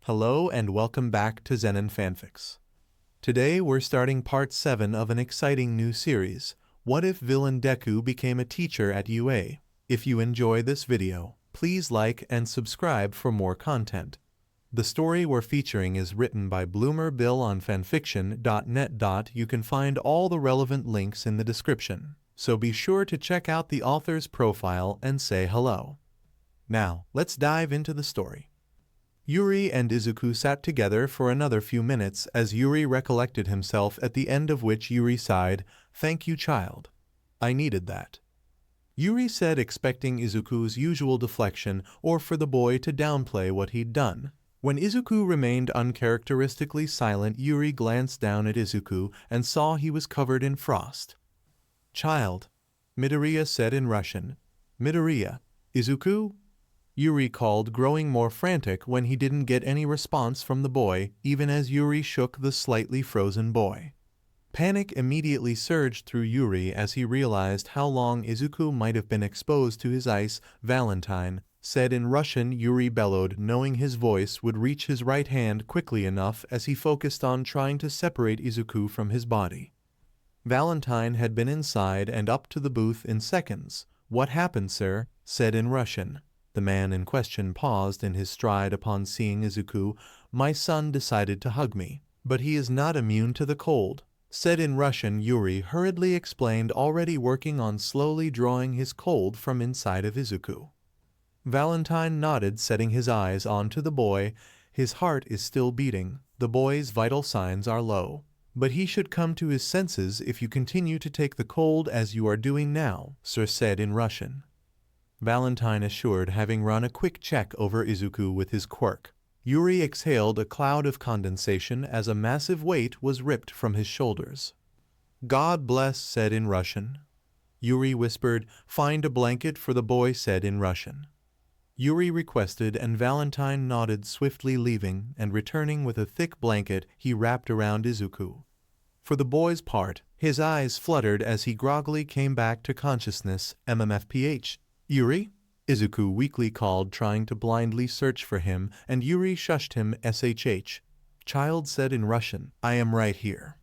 Hello and welcome back to Zenin Fanfics. Today we're starting part 7 of an exciting new series, What If Villain Deku Became a Teacher at UA? If you enjoy this video, please like and subscribe for more content. The story we're featuring is written by Bloomer Bill on fanfiction.net. You can find all the relevant links in the description, so be sure to check out the author's profile and say hello. Now, let's dive into the story. Yuri and Izuku sat together for another few minutes as Yuri recollected himself, at the end of which Yuri sighed, "Thank you, child. I needed that." Yuri said, expecting Izuku's usual deflection or for the boy to downplay what he'd done. When Izuku remained uncharacteristically silent, Yuri glanced down at Izuku and saw he was covered in frost. "Child," Midoriya said in Russian. "Midoriya, Izuku?" Yuri called, growing more frantic when he didn't get any response from the boy, even as Yuri shook the slightly frozen boy. Panic immediately surged through Yuri as he realized how long Izuku might have been exposed to his ice. "Valentine," said in Russian. Yuri bellowed, knowing his voice would reach his right hand quickly enough as he focused on trying to separate Izuku from his body. Valentine had been inside and up to the booth in seconds. "What happened, sir?" said in Russian. The man in question paused in his stride upon seeing Izuku. "My son decided to hug me, but he is not immune to the cold," said in Russian. Yuri hurriedly explained, already working on slowly drawing his cold from inside of Izuku. Valentine nodded, setting his eyes onto the boy. "His heart is still beating. The boy's vital signs are low, but he should come to his senses if you continue to take the cold as you are doing now," sir said in Russian. Valentine assured, having run a quick check over Izuku with his quirk. Yuri exhaled a cloud of condensation as a massive weight was ripped from his shoulders. "God bless," said in Russian. Yuri whispered. "Find a blanket for the boy," said in Russian. Yuri requested, and Valentine nodded, swiftly leaving and returning with a thick blanket he wrapped around Izuku. For the boy's part, his eyes fluttered as he groggily came back to consciousness. "MMFPH. Yuri?" Izuku weakly called, trying to blindly search for him, and Yuri shushed him. "SHH. Child," said in Russian. "I am right here,"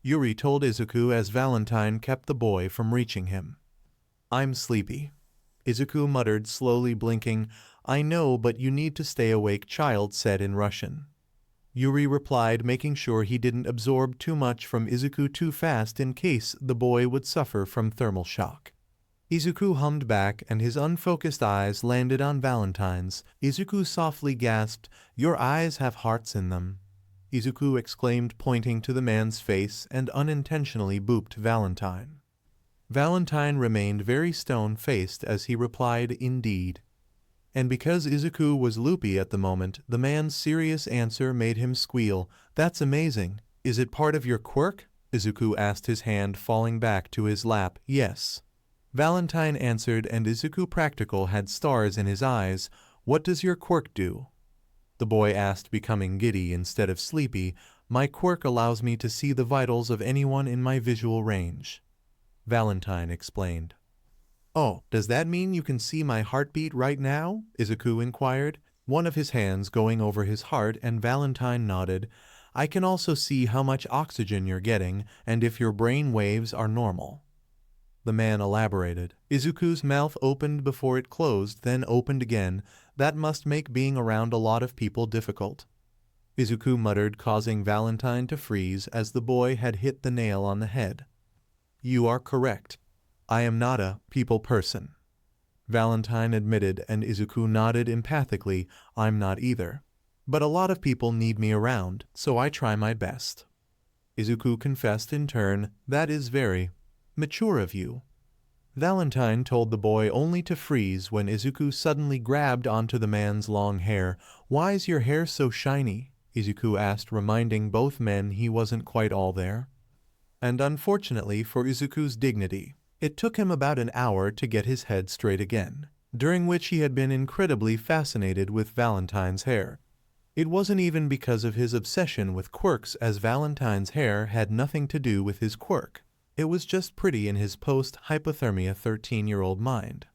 Yuri told Izuku as Valentine kept the boy from reaching him. "I'm sleepy," Izuku muttered, slowly blinking. "I know, but you need to stay awake," child said in Russian. Yuri replied, making sure he didn't absorb too much from Izuku too fast in case the boy would suffer from thermal shock. Izuku hummed back, and his unfocused eyes landed on Valentine's. Izuku softly gasped. "Your eyes have hearts in them," Izuku exclaimed, pointing to the man's face, and unintentionally booped Valentine. Valentine remained very stone-faced as he replied, "Indeed." And because Izuku was loopy at the moment, the man's serious answer made him squeal. "That's amazing. Is it part of your quirk?" Izuku asked, his hand falling back to his lap. "Yes," Valentine answered, and Izuku practical had stars in his eyes. "What does your quirk do?" the boy asked, becoming giddy instead of sleepy. "My quirk allows me to see the vitals of anyone in my visual range," Valentine explained. "Oh, does that mean you can see my heartbeat right now?" Izuku inquired, one of his hands going over his heart, and Valentine nodded. "I can also see how much oxygen you're getting and if your brain waves are normal," the man elaborated. Izuku's mouth opened before it closed, then opened again. "That must make being around a lot of people difficult," Izuku muttered, causing Valentine to freeze as the boy had hit the nail on the head. "You are correct. I am not a people person," Valentine admitted, and Izuku nodded empathically. "I'm not either. But a lot of people need me around, so I try my best," Izuku confessed in turn. "That is very mature of you," Valentine told the boy, only to freeze when Izuku suddenly grabbed onto the man's long hair. "Why's your hair so shiny?" Izuku asked, reminding both men he wasn't quite all there. And unfortunately for Izuku's dignity, it took him about an hour to get his head straight again, during which he had been incredibly fascinated with Valentine's hair. It wasn't even because of his obsession with quirks, as Valentine's hair had nothing to do with his quirk. It was just pretty in his post-hypothermia 13-year-old mind.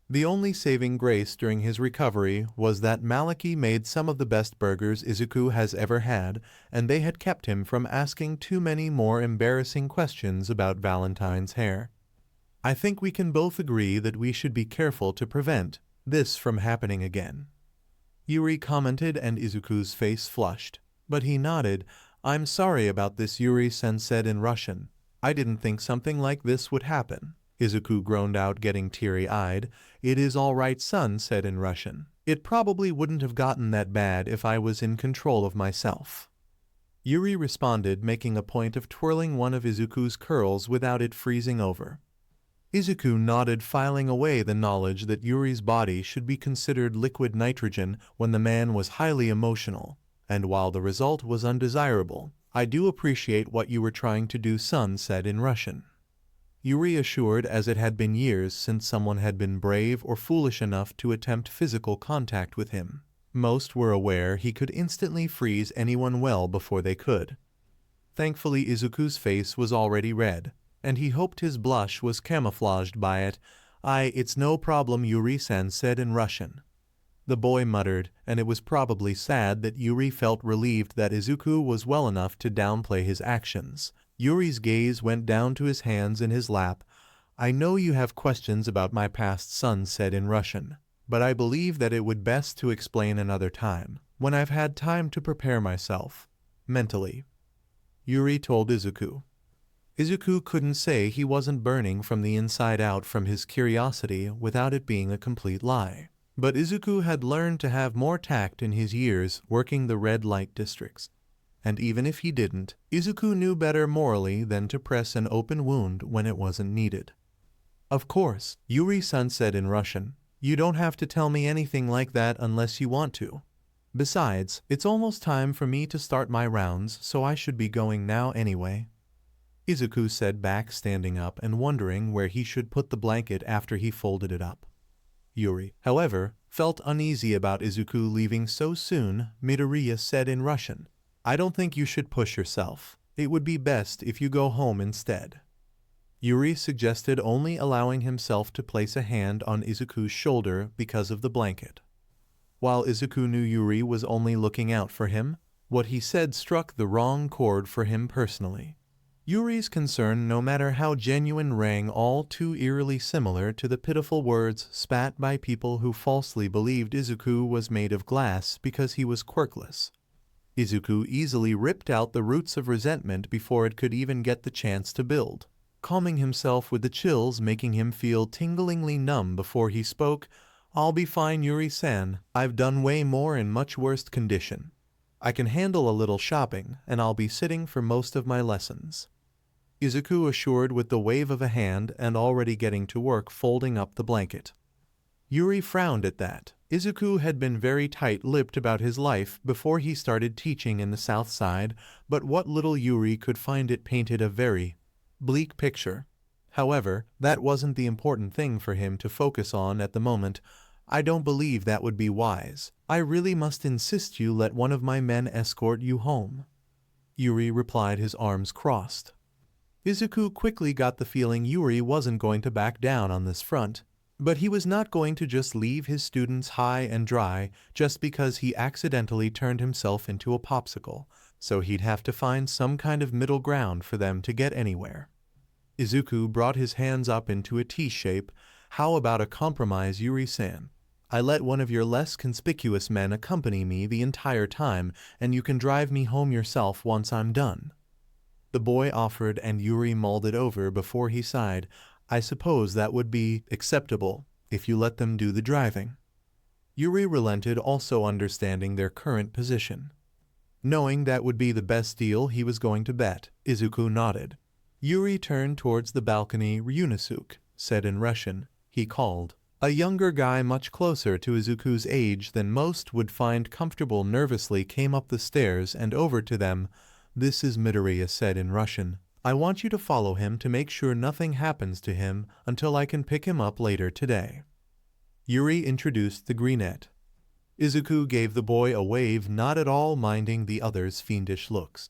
The only saving grace during his recovery was that Maliki made some of the best burgers Izuku has ever had, and they had kept him from asking too many more embarrassing questions about Valentine's hair. I think we can both agree that we should be careful to prevent this from happening again. Yuri commented, and Izuku's face flushed, but he nodded. I'm sorry about this, Yuri-sen said in Russian. I didn't think something like this would happen. Izuku groaned out, getting teary-eyed. It is all right, son said in Russian. It probably wouldn't have gotten that bad if I was in control of myself. Yuri responded, making a point of twirling one of Izuku's curls without it freezing over. Izuku nodded, filing away the knowledge that Yuri's body should be considered liquid nitrogen when the man was highly emotional, and while the result was undesirable, I do appreciate what you were trying to do, son said in Russian. Yuri assured, as it had been years since someone had been brave or foolish enough to attempt physical contact with him. Most were aware he could instantly freeze anyone well before they could. Thankfully, Izuku's face was already red, and he hoped his blush was camouflaged by it. It's no problem, Yuri-san said in Russian. The boy muttered, and it was probably sad that Yuri felt relieved that Izuku was well enough to downplay his actions. Yuri's gaze went down to his hands in his lap. I know you have questions about my past, son said in Russian, but I believe that it would best to explain another time, when I've had time to prepare myself, mentally. Yuri told Izuku. Izuku couldn't say he wasn't burning from the inside out from his curiosity without it being a complete lie. But Izuku had learned to have more tact in his years working the red light districts. And even if he didn't, Izuku knew better morally than to press an open wound when it wasn't needed. Of course, Yuri-san said in Russian. You don't have to tell me anything like that unless you want to. Besides, it's almost time for me to start my rounds, so I should be going now anyway. Izuku said back, standing up and wondering where he should put the blanket after he folded it up. Yuri, however, felt uneasy about Izuku leaving so soon. Midoriya said in Russian. I don't think you should push yourself. It would be best if you go home instead. Yuri suggested, only allowing himself to place a hand on Izuku's shoulder because of the blanket. While Izuku knew Yuri was only looking out for him, what he said struck the wrong chord for him personally. Yuri's concern, no matter how genuine, rang all too eerily similar to the pitiful words spat by people who falsely believed Izuku was made of glass because he was quirkless. Izuku easily ripped out the roots of resentment before it could even get the chance to build, calming himself with the chills making him feel tinglingly numb before he spoke. I'll be fine, Yuri-san. I've done way more in much worse condition. I can handle a little shopping, and I'll be sitting for most of my lessons. Izuku assured with the wave of a hand and already getting to work folding up the blanket. Yuri frowned at that. Izuku had been very tight-lipped about his life before he started teaching in the South Side, but what little Yuri could find it painted a very bleak picture. However, that wasn't the important thing for him to focus on at the moment. I don't believe that would be wise. I really must insist you let one of my men escort you home. Yuri replied, his arms crossed. Izuku quickly got the feeling Yuri wasn't going to back down on this front. But he was not going to just leave his students high and dry just because he accidentally turned himself into a popsicle, so he'd have to find some kind of middle ground for them to get anywhere. Izuku brought his hands up into a T shape. How about a compromise, Yuri-san? I let one of your less conspicuous men accompany me the entire time, and you can drive me home yourself once I'm done. The boy offered, and Yuri mulled it over before he sighed. I suppose that would be acceptable if you let them do the driving. Yuri relented, also understanding their current position. Knowing that would be the best deal he was going to bet, Izuku nodded. Yuri turned towards the balcony. Ryunosuke said in Russian. He called. A younger guy much closer to Izuku's age than most would find comfortable nervously came up the stairs and over to them. This is Midoriya said in Russian. I want you to follow him to make sure nothing happens to him until I can pick him up later today. Yuri introduced the greenette. Izuku gave the boy a wave, not at all minding the other's fiendish looks.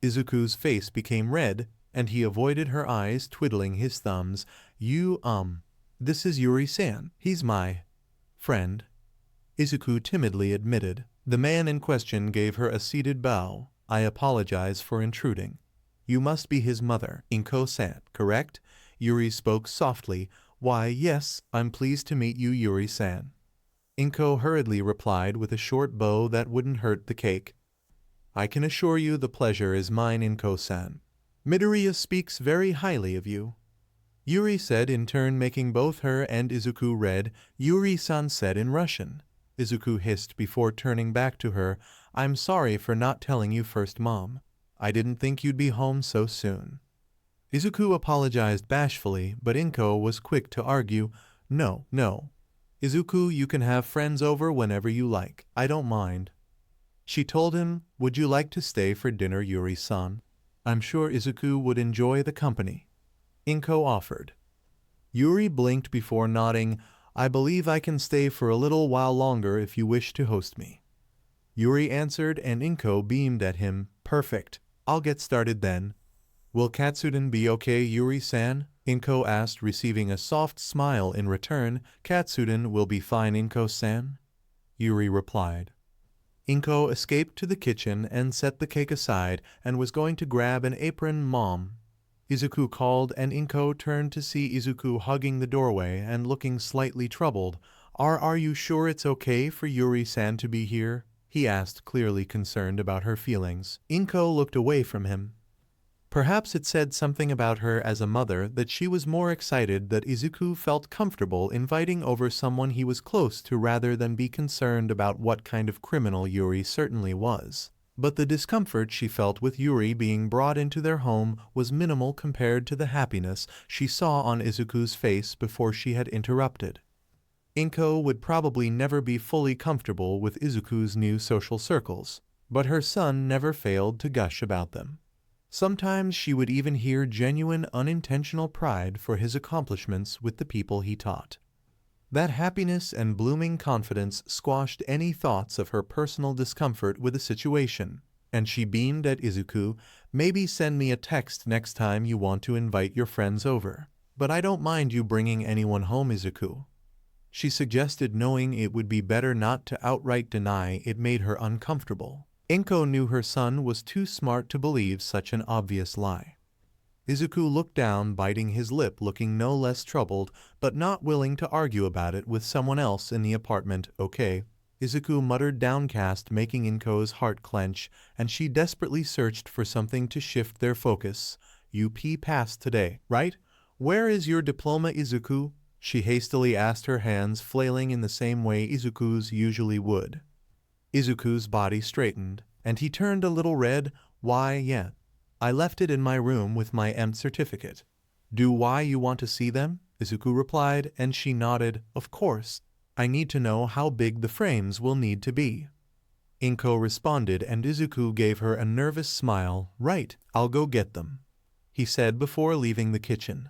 Izuku's face became red, and he avoided her eyes, twiddling his thumbs. This is Yuri-san. He's my friend, Izuku timidly admitted. The man in question gave her a seated bow. I apologize for intruding. You must be his mother, Inko-san, correct? Yuri spoke softly. Why, yes, I'm pleased to meet you, Yuri-san. Inko hurriedly replied with a short bow that wouldn't hurt the cake. I can assure you the pleasure is mine, Inko-san. Midoriya speaks very highly of you, Yuri said in turn, making both her and Izuku red. Yuri-san said in Russian. Izuku hissed before turning back to her. I'm sorry for not telling you first, Mom. I didn't think you'd be home so soon. Izuku apologized bashfully, but Inko was quick to argue. No. Izuku, you can have friends over whenever you like. I don't mind. She told him, would you like to stay for dinner, Yuri-san? I'm sure Izuku would enjoy the company, Inko offered. Yuri blinked before nodding. I believe I can stay for a little while longer if you wish to host me, Yuri answered, and Inko beamed at him. Perfect. I'll get started then. Will Katsuden be okay, Yuri-san? Inko asked, receiving a soft smile in return. Katsuden will be fine, Inko-san, Yuri replied. Inko escaped to the kitchen and set the cake aside and was going to grab an apron. Mom, Izuku called, and Inko turned to see Izuku hugging the doorway and looking slightly troubled. Are you sure it's okay for Yuri-san to be here? He asked, clearly concerned about her feelings. Inko looked away from him. Perhaps it said something about her as a mother that she was more excited that Izuku felt comfortable inviting over someone he was close to rather than be concerned about what kind of criminal Yuri certainly was. But the discomfort she felt with Yuri being brought into their home was minimal compared to the happiness she saw on Izuku's face before she had interrupted. Inko would probably never be fully comfortable with Izuku's new social circles, but her son never failed to gush about them. Sometimes she would even hear genuine unintentional pride for his accomplishments with the people he taught. That happiness and blooming confidence squashed any thoughts of her personal discomfort with the situation, and she beamed at Izuku. Maybe send me a text next time you want to invite your friends over. But I don't mind you bringing anyone home, Izuku, she suggested, knowing it would be better not to outright deny it made her uncomfortable. Inko knew her son was too smart to believe such an obvious lie. Izuku looked down, biting his lip, looking no less troubled, but not willing to argue about it with someone else in the apartment. Okay, Izuku muttered, downcast, making Inko's heart clench, and she desperately searched for something to shift their focus. UP passed today, right? Where is your diploma, Izuku? She hastily asked, her hands flailing in the same way Izuku's usually would. Izuku's body straightened, and he turned a little red. Why, yeah. I left it in my room with my M certificate. Do why you want to see them? Izuku replied, and she nodded. Of course. I need to know how big the frames will need to be, Inko responded, and Izuku gave her a nervous smile. Right, I'll go get them, he said before leaving the kitchen.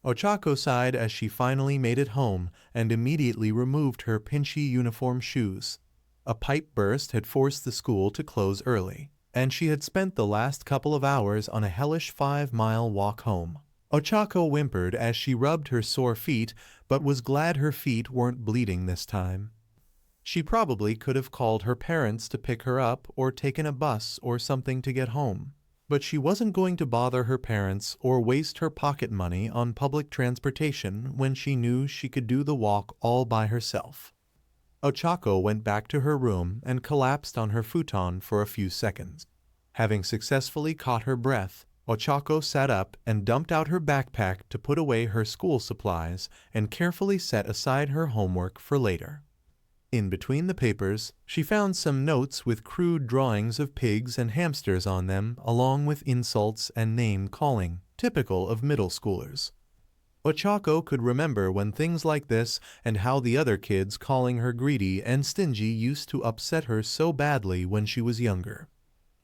Ochako sighed as she finally made it home and immediately removed her pinchy uniform shoes. A pipe burst had forced the school to close early, and she had spent the last couple of hours on a hellish 5-mile walk home. Ochako whimpered as she rubbed her sore feet, but was glad her feet weren't bleeding this time. She probably could have called her parents to pick her up or taken a bus or something to get home, but she wasn't going to bother her parents or waste her pocket money on public transportation when she knew she could do the walk all by herself. Ochako went back to her room and collapsed on her futon for a few seconds. Having successfully caught her breath, Ochako sat up and dumped out her backpack to put away her school supplies and carefully set aside her homework for later. In between the papers, she found some notes with crude drawings of pigs and hamsters on them, along with insults and name-calling, typical of middle schoolers. Ochako could remember when things like this and how the other kids calling her greedy and stingy used to upset her so badly when she was younger.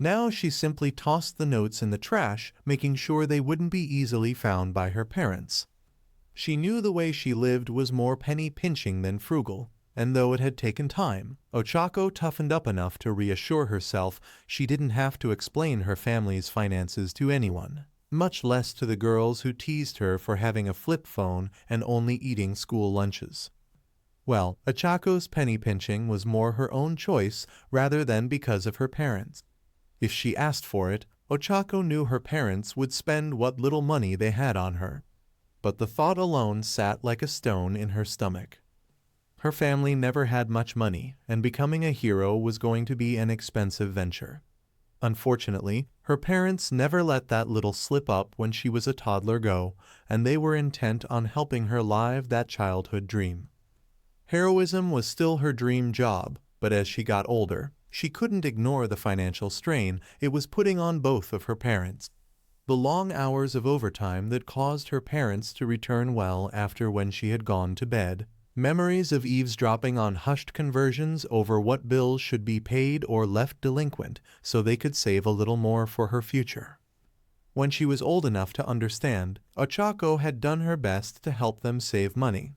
Now she simply tossed the notes in the trash, making sure they wouldn't be easily found by her parents. She knew the way she lived was more penny-pinching than frugal, and though it had taken time, Ochako toughened up enough to reassure herself she didn't have to explain her family's finances to anyone, much less to the girls who teased her for having a flip phone and only eating school lunches. Well, Ochako's penny pinching was more her own choice rather than because of her parents. If she asked for it, Ochako knew her parents would spend what little money they had on her. But the thought alone sat like a stone in her stomach. Her family never had much money, and becoming a hero was going to be an expensive venture. Unfortunately, her parents never let that little slip up when she was a toddler go, and they were intent on helping her live that childhood dream. Heroism was still her dream job, but as she got older, she couldn't ignore the financial strain it was putting on both of her parents. The long hours of overtime that caused her parents to return well after when she had gone to bed, memories of eavesdropping on hushed conversions over what bills should be paid or left delinquent so they could save a little more for her future. When she was old enough to understand, Ochako had done her best to help them save money.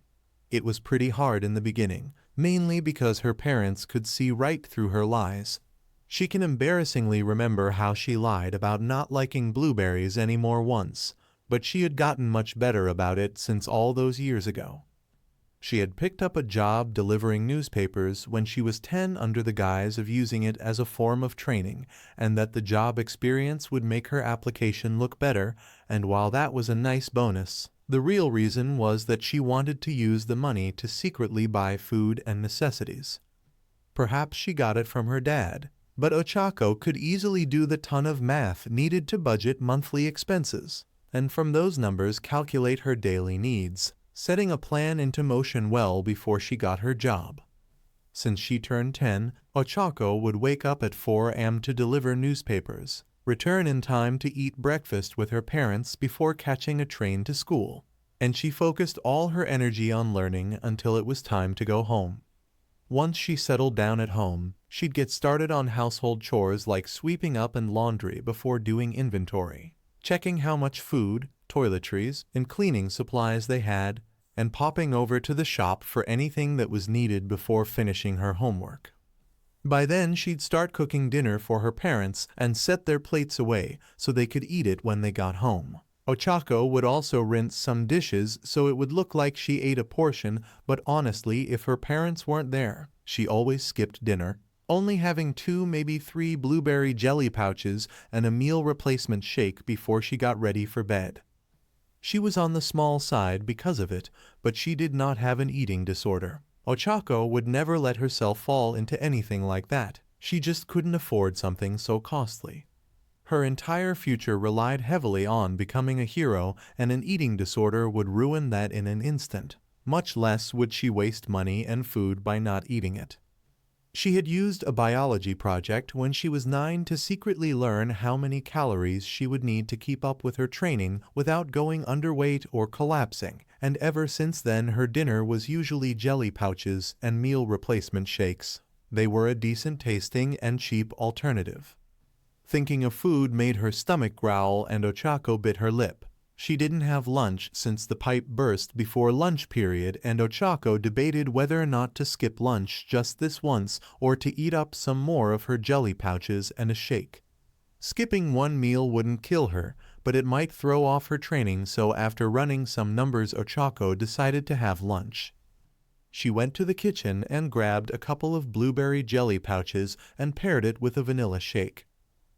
It was pretty hard in the beginning, mainly because her parents could see right through her lies. She can embarrassingly remember how she lied about not liking blueberries anymore once, but she had gotten much better about it since all those years ago. She had picked up a job delivering newspapers when she was 10 under the guise of using it as a form of training, and that the job experience would make her application look better, and while that was a nice bonus, the real reason was that she wanted to use the money to secretly buy food and necessities. Perhaps she got it from her dad, but Ochako could easily do the ton of math needed to budget monthly expenses, and from those numbers calculate her daily needs, setting a plan into motion well before she got her job. Since she turned 10, Ochako would wake up at 4 a.m. to deliver newspapers, return in time to eat breakfast with her parents before catching a train to school, and she focused all her energy on learning until it was time to go home. Once she settled down at home, she'd get started on household chores like sweeping up and laundry before doing inventory, checking how much food, toiletries, and cleaning supplies they had, and popping over to the shop for anything that was needed before finishing her homework. By then, she'd start cooking dinner for her parents and set their plates away so they could eat it when they got home. Ochako would also rinse some dishes so it would look like she ate a portion, but honestly, if her parents weren't there, she always skipped dinner, only having 2, maybe 3 blueberry jelly pouches and a meal replacement shake before she got ready for bed. She was on the small side because of it, but she did not have an eating disorder. Ochako would never let herself fall into anything like that. She just couldn't afford something so costly. Her entire future relied heavily on becoming a hero, and an eating disorder would ruin that in an instant. Much less would she waste money and food by not eating it. She had used a biology project when she was 9 to secretly learn how many calories she would need to keep up with her training without going underweight or collapsing, and ever since then her dinner was usually jelly pouches and meal replacement shakes. They were a decent tasting and cheap alternative. Thinking of food made her stomach growl, and Ochako bit her lip. She didn't have lunch since the pipe burst before lunch period, and Ochako debated whether or not to skip lunch just this once or to eat up some more of her jelly pouches and a shake. Skipping one meal wouldn't kill her, but it might throw off her training, so after running some numbers Ochako decided to have lunch. She went to the kitchen and grabbed a couple of blueberry jelly pouches and paired it with a vanilla shake.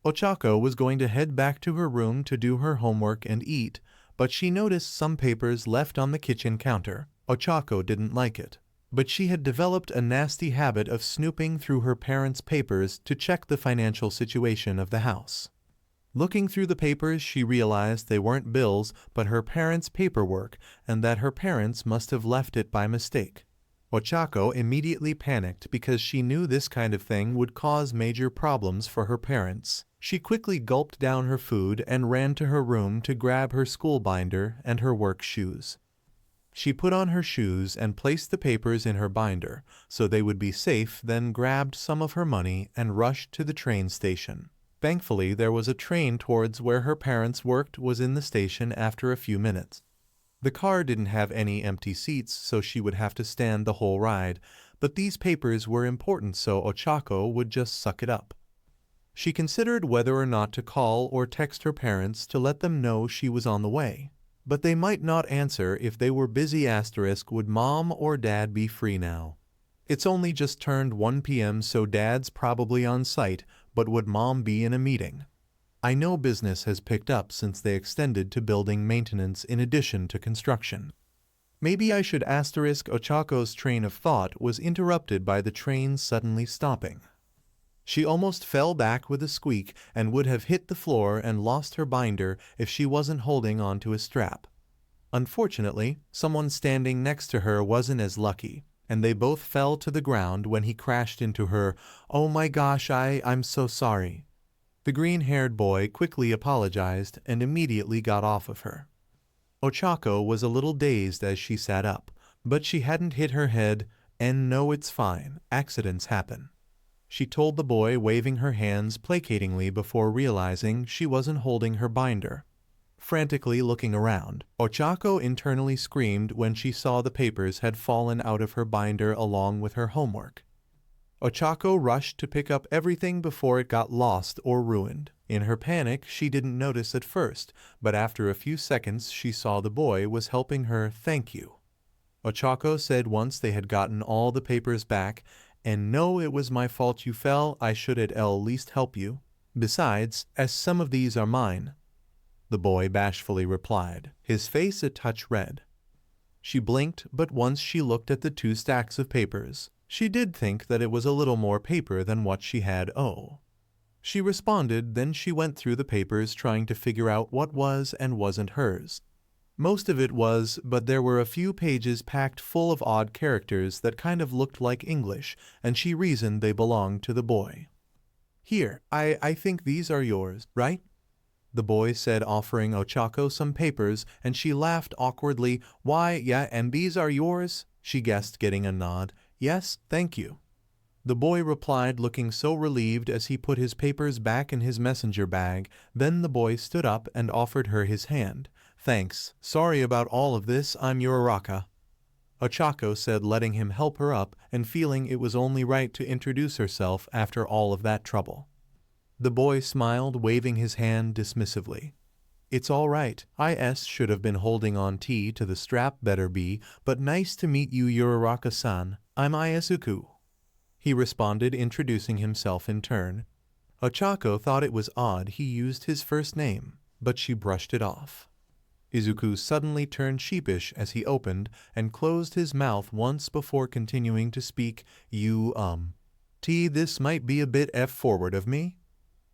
Ochako was going to head back to her room to do her homework and eat, but she noticed some papers left on the kitchen counter. Ochako didn't like it, but she had developed a nasty habit of snooping through her parents' papers to check the financial situation of the house. Looking through the papers, she realized they weren't bills but her parents' paperwork, and that her parents must have left it by mistake. Ochako immediately panicked because she knew this kind of thing would cause major problems for her parents. She quickly gulped down her food and ran to her room to grab her school binder and her work shoes. She put on her shoes and placed the papers in her binder so they would be safe, then grabbed some of her money and rushed to the train station. Thankfully, there was a train towards where her parents worked was in the station after a few minutes. The car didn't have any empty seats, so she would have to stand the whole ride, but these papers were important, so Ochako would just suck it up. She considered whether or not to call or text her parents to let them know she was on the way, but they might not answer if they were busy. Would mom or dad be free now? It's only just turned 1 p.m. so dad's probably on site, but would mom be in a meeting? I know business has picked up since they extended to building maintenance in addition to construction. Maybe I should. Ochako's train of thought was interrupted by the train suddenly stopping. She almost fell back with a squeak and would have hit the floor and lost her binder if she wasn't holding onto a strap. Unfortunately, someone standing next to her wasn't as lucky, and they both fell to the ground when he crashed into her. Oh my gosh, I'm so sorry. The green-haired boy quickly apologized and immediately got off of her. Ochako was a little dazed as she sat up, but she hadn't hit her head, and no, it's fine, accidents happen. She told the boy, waving her hands placatingly before realizing she wasn't holding her binder. Frantically looking around, Ochako internally screamed when she saw the papers had fallen out of her binder along with her homework. Ochako rushed to pick up everything before it got lost or ruined. In her panic, she didn't notice at first, but after a few seconds she saw the boy was helping her. Thank you, Ochako said once they had gotten all the papers back. And no, it was my fault you fell. I should at least help you. Besides, as some of these are mine, the boy bashfully replied, his face a touch red. She blinked, but once she looked at the 2 stacks of papers, she did think that it was a little more paper than what she had. Oh. She responded, then she went through the papers trying to figure out what was and wasn't hers. Most of it was, but there were a few pages packed full of odd characters that kind of looked like English, and she reasoned they belonged to the boy. Here, I think these are yours, right? The boy said, offering Ochako some papers, and she laughed awkwardly. Why, yeah, and these are yours? She guessed, getting a nod. Yes, thank you. The boy replied, looking so relieved as he put his papers back in his messenger bag. Then the boy stood up and offered her his hand. Thanks. Sorry about all of this, I'm Yuri, Ochako said, letting him help her up and feeling it was only right to introduce herself after all of that trouble. The boy smiled, waving his hand dismissively. It's all right. Should have been holding on to the strap, better be, but nice to meet you, Yuri-san. I'm Izuku, he responded, introducing himself in turn. Ochako thought it was odd he used his first name, but she brushed it off. Izuku suddenly turned sheepish as he opened and closed his mouth once before continuing to speak. This might be a bit forward of me,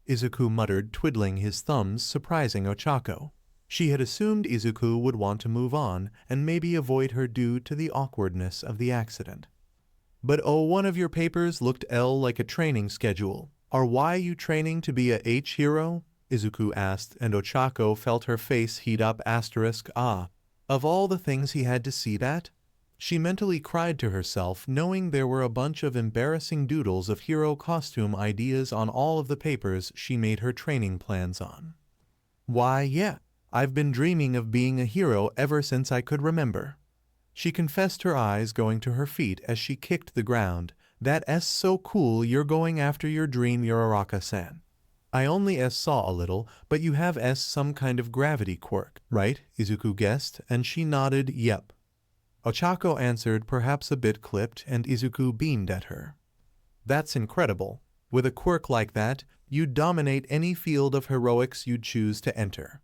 Izuku muttered, twiddling his thumbs, surprising Ochako. She had assumed Izuku would want to move on and maybe avoid her due to the awkwardness of the accident. But one of your papers looked like a training schedule. Why you training to be a hero? Izuku asked, and Ochako felt her face heat up. Of all the things he had to see that? She mentally cried to herself, knowing there were a bunch of embarrassing doodles of hero costume ideas on all of the papers she made her training plans on. Why, yeah, I've been dreaming of being a hero ever since I could remember. She confessed, her eyes going to her feet as she kicked the ground. That's so cool, you're going after your dream, Yuri-san. I only saw a little, but you have some kind of gravity quirk, right? Izuku guessed, and she nodded, yep. Ochako answered, perhaps a bit clipped, and Izuku beamed at her. That's incredible. With a quirk like that, you'd dominate any field of heroics you'd choose to enter.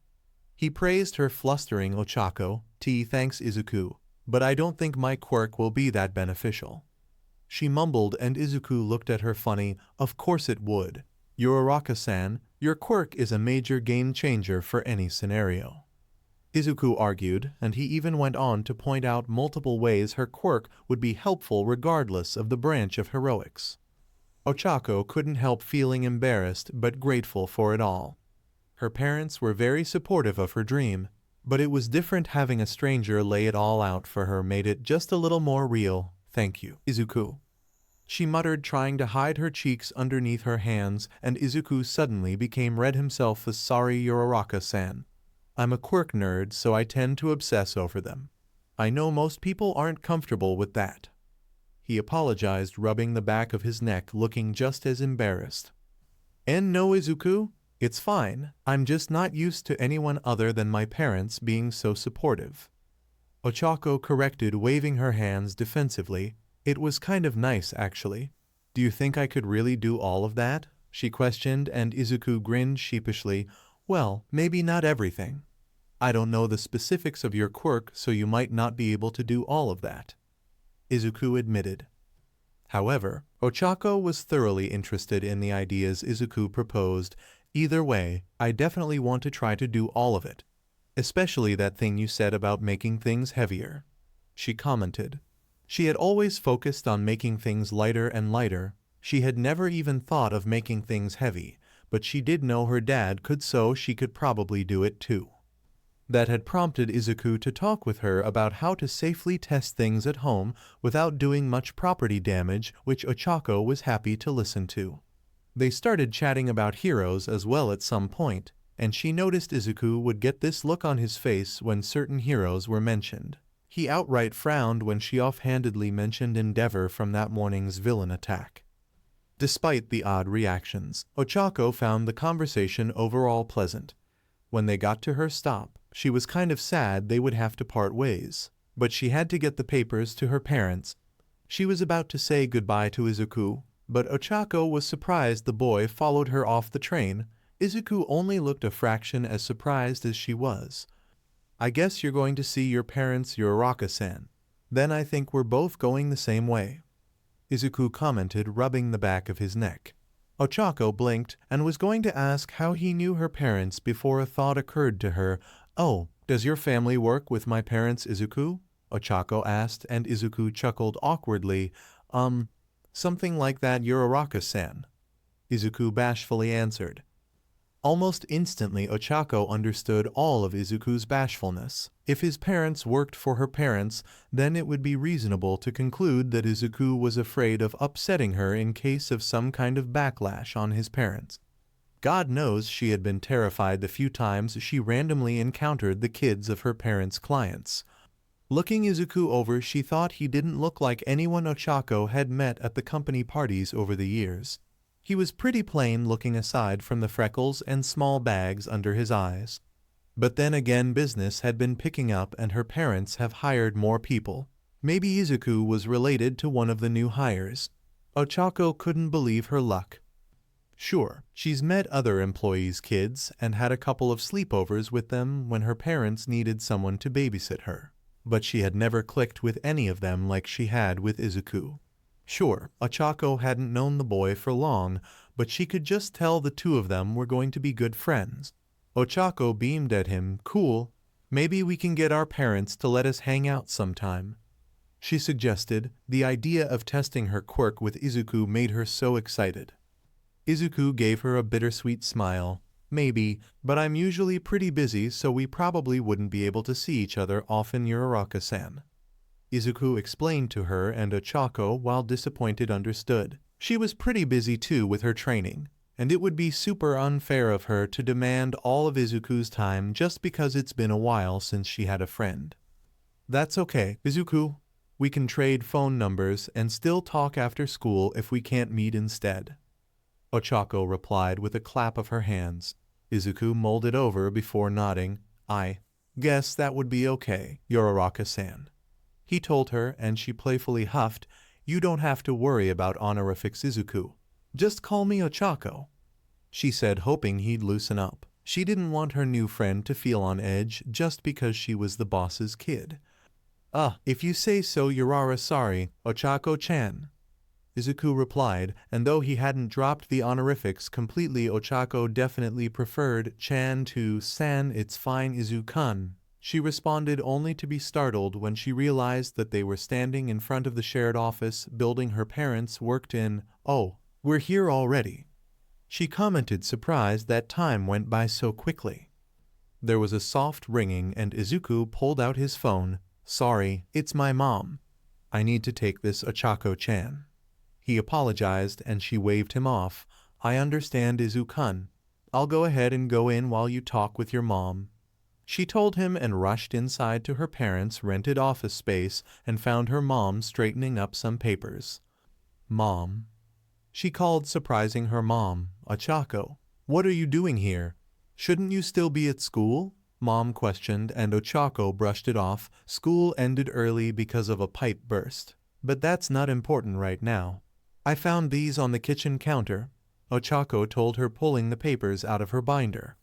He praised her, flustering Ochako. Thanks, Izuku, but I don't think my quirk will be that beneficial. She mumbled, and Izuku looked at her funny. Of course it would. Yuri-san, your quirk is a major game changer for any scenario, Izuku argued, and he even went on to point out multiple ways her quirk would be helpful regardless of the branch of heroics. Ochako couldn't help feeling embarrassed but grateful for it all. Her parents were very supportive of her dream, but it was different having a stranger lay it all out for her made it just a little more real. Thank you, Izuku, she muttered, trying to hide her cheeks underneath her hands, and Izuku suddenly became red himself. Sorry, Yuri-san. I'm a quirk nerd, so I tend to obsess over them. I know most people aren't comfortable with that. he apologized, rubbing the back of his neck, looking just as embarrassed. And no, Izuku, it's fine. I'm just not used to anyone other than my parents being so supportive. Ochako corrected, waving her hands defensively. It was kind of nice, actually. Do you think I could really do all of that? She questioned, and Izuku grinned sheepishly. Well, maybe not everything. I don't know the specifics of your quirk, so you might not be able to do all of that, Izuku admitted. However, Ochako was thoroughly interested in the ideas Izuku proposed. Either way, I definitely want to try to do all of it. Especially that thing you said about making things heavier, she commented. She had always focused on making things lighter and lighter. She had never even thought of making things heavy, but she did know her dad could, so she could probably do it too. That had prompted Izuku to talk with her about how to safely test things at home without doing much property damage, which Ochako was happy to listen to. They started chatting about heroes as well at some point, and she noticed Izuku would get this look on his face when certain heroes were mentioned. He outright frowned when she offhandedly mentioned Endeavor from that morning's villain attack. Despite the odd reactions, Ochako found the conversation overall pleasant. When they got to her stop, she was kind of sad they would have to part ways, but she had to get the papers to her parents. She was about to say goodbye to Izuku, but Ochako was surprised the boy followed her off the train. Izuku only looked a fraction as surprised as she was. I guess you're going to see your parents, Uraraka-san. Then I think we're both going the same way, Izuku commented, rubbing the back of his neck. Ochako blinked and was going to ask how he knew her parents before a thought occurred to her. Oh, does your family work with my parents, Izuku? Ochako asked, and Izuku chuckled awkwardly. Something like that, Uraraka-san, Izuku bashfully answered. Almost instantly Ochako understood all of Izuku's bashfulness. If his parents worked for her parents, then it would be reasonable to conclude that Izuku was afraid of upsetting her in case of some kind of backlash on his parents. God knows she had been terrified the few times she randomly encountered the kids of her parents' clients. Looking Izuku over, she thought he didn't look like anyone Ochako had met at the company parties over the years. He was pretty plain looking aside from the freckles and small bags under his eyes. But then again, business had been picking up and her parents have hired more people. Maybe Izuku was related to one of the new hires. Ochako couldn't believe her luck. Sure, she's met other employees' kids and had a couple of sleepovers with them when her parents needed someone to babysit her. But she had never clicked with any of them like she had with Izuku. Sure, Ochako hadn't known the boy for long, but she could just tell the two of them were going to be good friends. Ochako beamed at him. Cool. Maybe we can get our parents to let us hang out sometime, she suggested. The idea of testing her quirk with Izuku made her so excited. Izuku gave her a bittersweet smile. Maybe, but I'm usually pretty busy, so we probably wouldn't be able to see each other often, Uraraka-san, Izuku explained to her, and Ochako, while disappointed, understood. She was pretty busy too with her training, and it would be super unfair of her to demand all of Izuku's time just because it's been a while since she had a friend. That's okay, Izuku. We can trade phone numbers and still talk after school if we can't meet instead, Ochako replied with a clap of her hands. Izuku mulled it over before nodding. I guess that would be okay, Uraraka-san, he told her, and she playfully huffed. You don't have to worry about honorifics, Izuku. Just call me Ochako, she said, hoping he'd loosen up. She didn't want her new friend to feel on edge just because she was the boss's kid. If you say so, Urara, sorry, Ochako-chan, Izuku replied, and though he hadn't dropped the honorifics completely, Ochako definitely preferred Chan to San. It's fine, Izuku-kun, she responded, only to be startled when she realized that they were standing in front of the shared office building her parents worked in. Oh, we're here already, she commented, surprised that time went by so quickly. There was a soft ringing and Izuku pulled out his phone. Sorry, it's my mom. I need to take this, Ochako-chan. He apologized and she waved him off. I understand, Izuku-kun. I'll go ahead and go in while you talk with your mom. She told him and rushed inside to her parents' rented office space and found her mom straightening up some papers. "Mom," she called, surprising her mom, Ochako. "What are you doing here? Shouldn't you still be at school?" Mom questioned, and Ochako brushed it off. "School ended early because of a pipe burst. But that's not important right now. I found these on the kitchen counter," Ochako told her, pulling the papers out of her binder.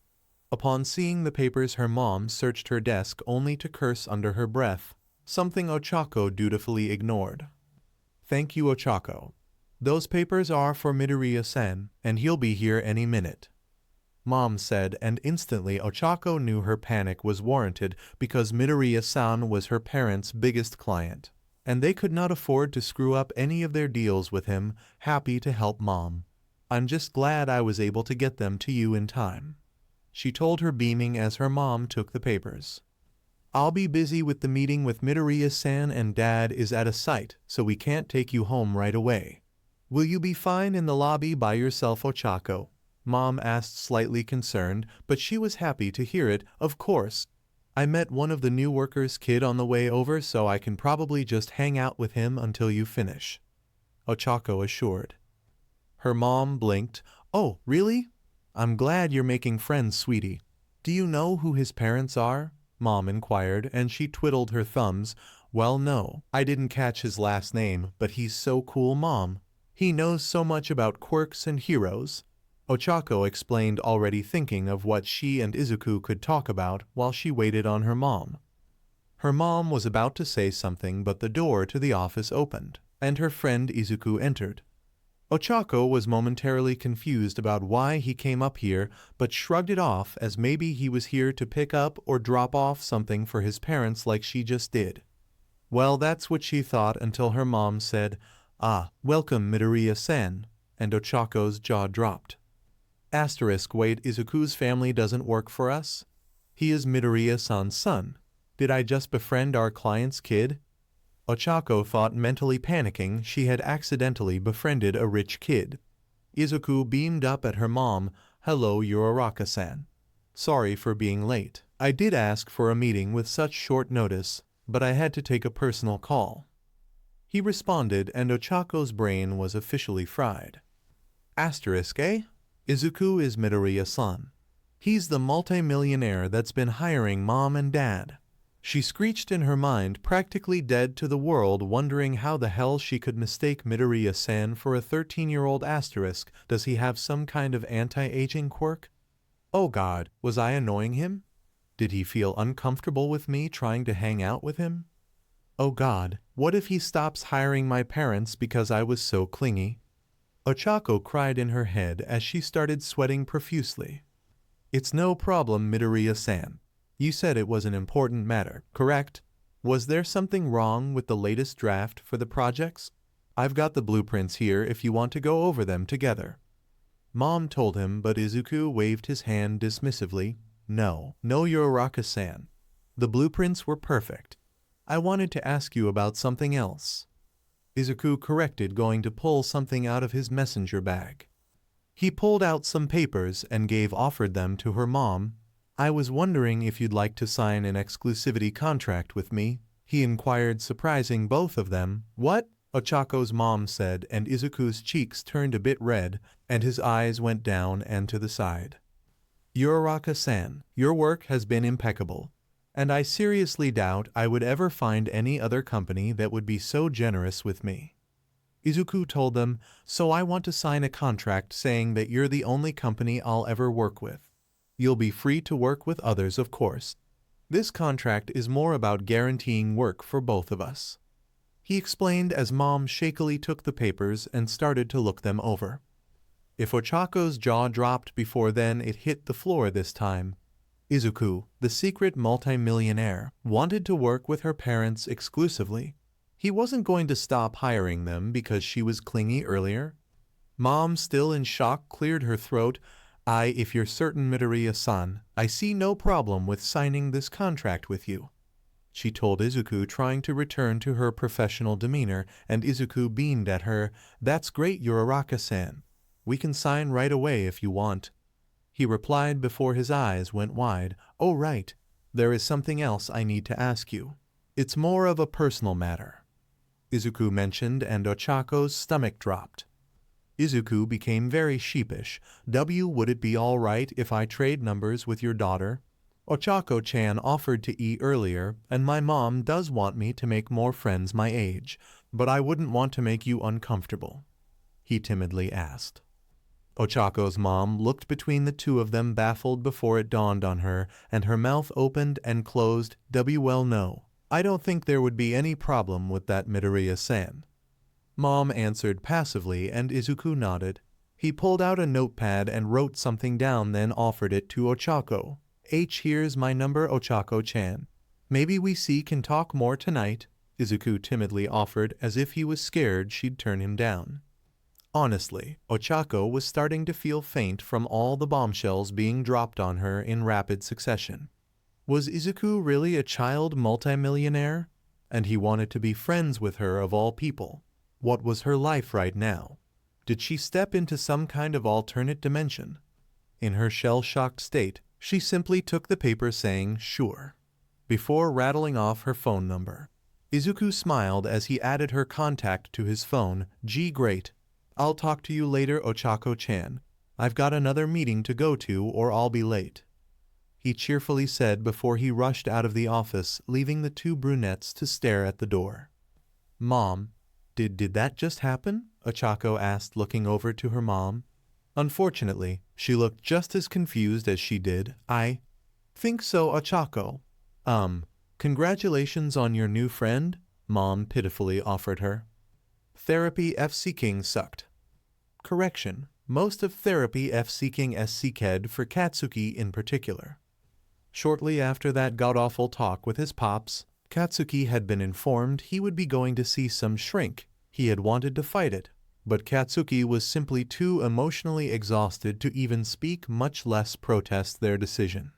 Upon seeing the papers, her mom searched her desk only to curse under her breath, something Ochako dutifully ignored. "Thank you, Ochako. Those papers are for Midoriya-san, and he'll be here any minute," Mom said, and instantly Ochako knew her panic was warranted because Midoriya-san was her parents' biggest client, and they could not afford to screw up any of their deals with him. "Happy to help, Mom. I'm just glad I was able to get them to you in time," she told her, beaming as her mom took the papers. "I'll be busy with the meeting with Midoriya-san, and Dad is at a site, so we can't take you home right away. Will you be fine in the lobby by yourself, Ochako?" Mom asked, slightly concerned, but she was happy to hear it. "Of course. I met one of the new workers' kid on the way over, so I can probably just hang out with him until you finish," Ochako assured. Her mom blinked. "Oh, really? I'm glad you're making friends, sweetie. Do you know who his parents are?" Mom inquired, and she twiddled her thumbs. "Well, no, I didn't catch his last name, but he's so cool, Mom. He knows so much about quirks and heroes," Ochako explained, already thinking of what she and Izuku could talk about while she waited on her mom. Her mom was about to say something, but the door to the office opened, and her friend Izuku entered. Ochako was momentarily confused about why he came up here, but shrugged it off as maybe he was here to pick up or drop off something for his parents like she just did. Well, that's what she thought until her mom said, "Ah, welcome, Midoriya-san," and Ochako's jaw dropped. Wait, Izuku's family doesn't work for us? He is Midoriya-san's son. Did I just befriend our client's kid? Ochako thought, mentally panicking she had accidentally befriended a rich kid. Izuku beamed up at her mom. "Hello, Uraraka-san. Sorry for being late. I did ask for a meeting with such short notice, but I had to take a personal call," he responded, and Ochako's brain was officially fried. Eh? Izuku is Midoriya-san. He's the multimillionaire that's been hiring Mom and Dad. She screeched in her mind, practically dead to the world, wondering how the hell she could mistake Midoriya-san for a 13-year-old. Does he have some kind of anti-aging quirk? Oh God, was I annoying him? Did he feel uncomfortable with me trying to hang out with him? Oh God, what if he stops hiring my parents because I was so clingy? Ochako cried in her head as she started sweating profusely. "It's no problem, Midoriya-san. You said it was an important matter, correct? Was there something wrong with the latest draft for the projects? I've got the blueprints here if you want to go over them together," Mom told him, but Izuku waved his hand dismissively. No, Uraraka-san. The blueprints were perfect. I wanted to ask you about something else," Izuku corrected, going to pull something out of his messenger bag. He pulled out some papers and offered them to her mom. "I was wondering if you'd like to sign an exclusivity contract with me," he inquired, surprising both of them. "What?" Ochako's mom said, and Izuku's cheeks turned a bit red, and his eyes went down and to the side. "Uraraka-san, your work has been impeccable, and I seriously doubt I would ever find any other company that would be so generous with me," Izuku told them. "So I want to sign a contract saying that you're the only company I'll ever work with. You'll be free to work with others, of course. This contract is more about guaranteeing work for both of us," he explained as Mom shakily took the papers and started to look them over. If Ochako's jaw dropped before then, it hit the floor this time. Izuku, the secret multimillionaire, wanted to work with her parents exclusively. He wasn't going to stop hiring them because she was clingy earlier. Mom, still in shock, cleared her throat. If you're certain, Midoriya-san, I see no problem with signing this contract with you," she told Izuku, trying to return to her professional demeanor, and Izuku beamed at her. "That's great, Uraraka-san. We can sign right away if you want," he replied before his eyes went wide. "Oh right. There is something else I need to ask you. It's more of a personal matter," Izuku mentioned, and Ochako's stomach dropped. Izuku became very sheepish. Would it be alright if I trade numbers with your daughter? Ochako-chan offered to eat earlier, and my mom does want me to make more friends my age, but I wouldn't want to make you uncomfortable," he timidly asked. Ochako's mom looked between the two of them, baffled before it dawned on her, and her mouth opened and closed. Well, no, I don't think there would be any problem with that, Midoriya-san," Mom answered passively, and Izuku nodded. He pulled out a notepad and wrote something down, then offered it to Ochako. Here's my number, Ochako-chan. Maybe we can talk more tonight," Izuku timidly offered, as if he was scared she'd turn him down. Honestly, Ochako was starting to feel faint from all the bombshells being dropped on her in rapid succession. Was Izuku really a child multimillionaire? And he wanted to be friends with her of all people. What was her life right now? Did she step into some kind of alternate dimension? In her shell-shocked state, she simply took the paper saying, "Sure," before rattling off her phone number. Izuku smiled as he added her contact to his phone. Great. I'll talk to you later, Ochako-chan. I've got another meeting to go to or I'll be late," he cheerfully said before he rushed out of the office, leaving the two brunettes to stare at the door. "Mom, did that just happen?" Ochako asked, looking over to her mom. Unfortunately, she looked just as confused as she did. "I think so, Ochako." Congratulations on your new friend," Mom pitifully offered her. Therapy F-seeking sucked. Correction, most of therapy F-seeking s-seeked for Katsuki in particular. Shortly after that god-awful talk with his pops, Katsuki had been informed he would be going to see some shrink. He had wanted to fight it, but Katsuki was simply too emotionally exhausted to even speak, much less protest their decision.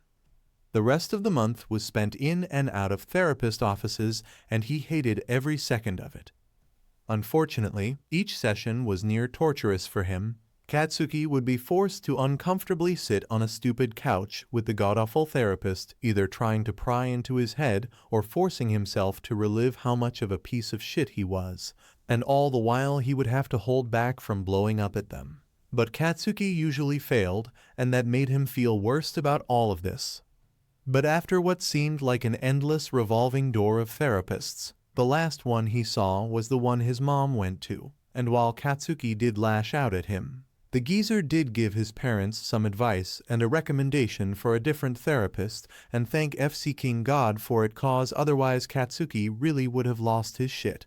The rest of the month was spent in and out of therapist offices, and he hated every second of it. Unfortunately, each session was near torturous for him. Katsuki would be forced to uncomfortably sit on a stupid couch with the god-awful therapist, either trying to pry into his head or forcing himself to relive how much of a piece of shit he was, and all the while he would have to hold back from blowing up at them. But Katsuki usually failed, and that made him feel worst about all of this. But after what seemed like an endless revolving door of therapists, the last one he saw was the one his mom went to, and while Katsuki did lash out at him, the geezer did give his parents some advice and a recommendation for a different therapist, and thank F-seeking God for it, cause otherwise Katsuki really would have lost his shit.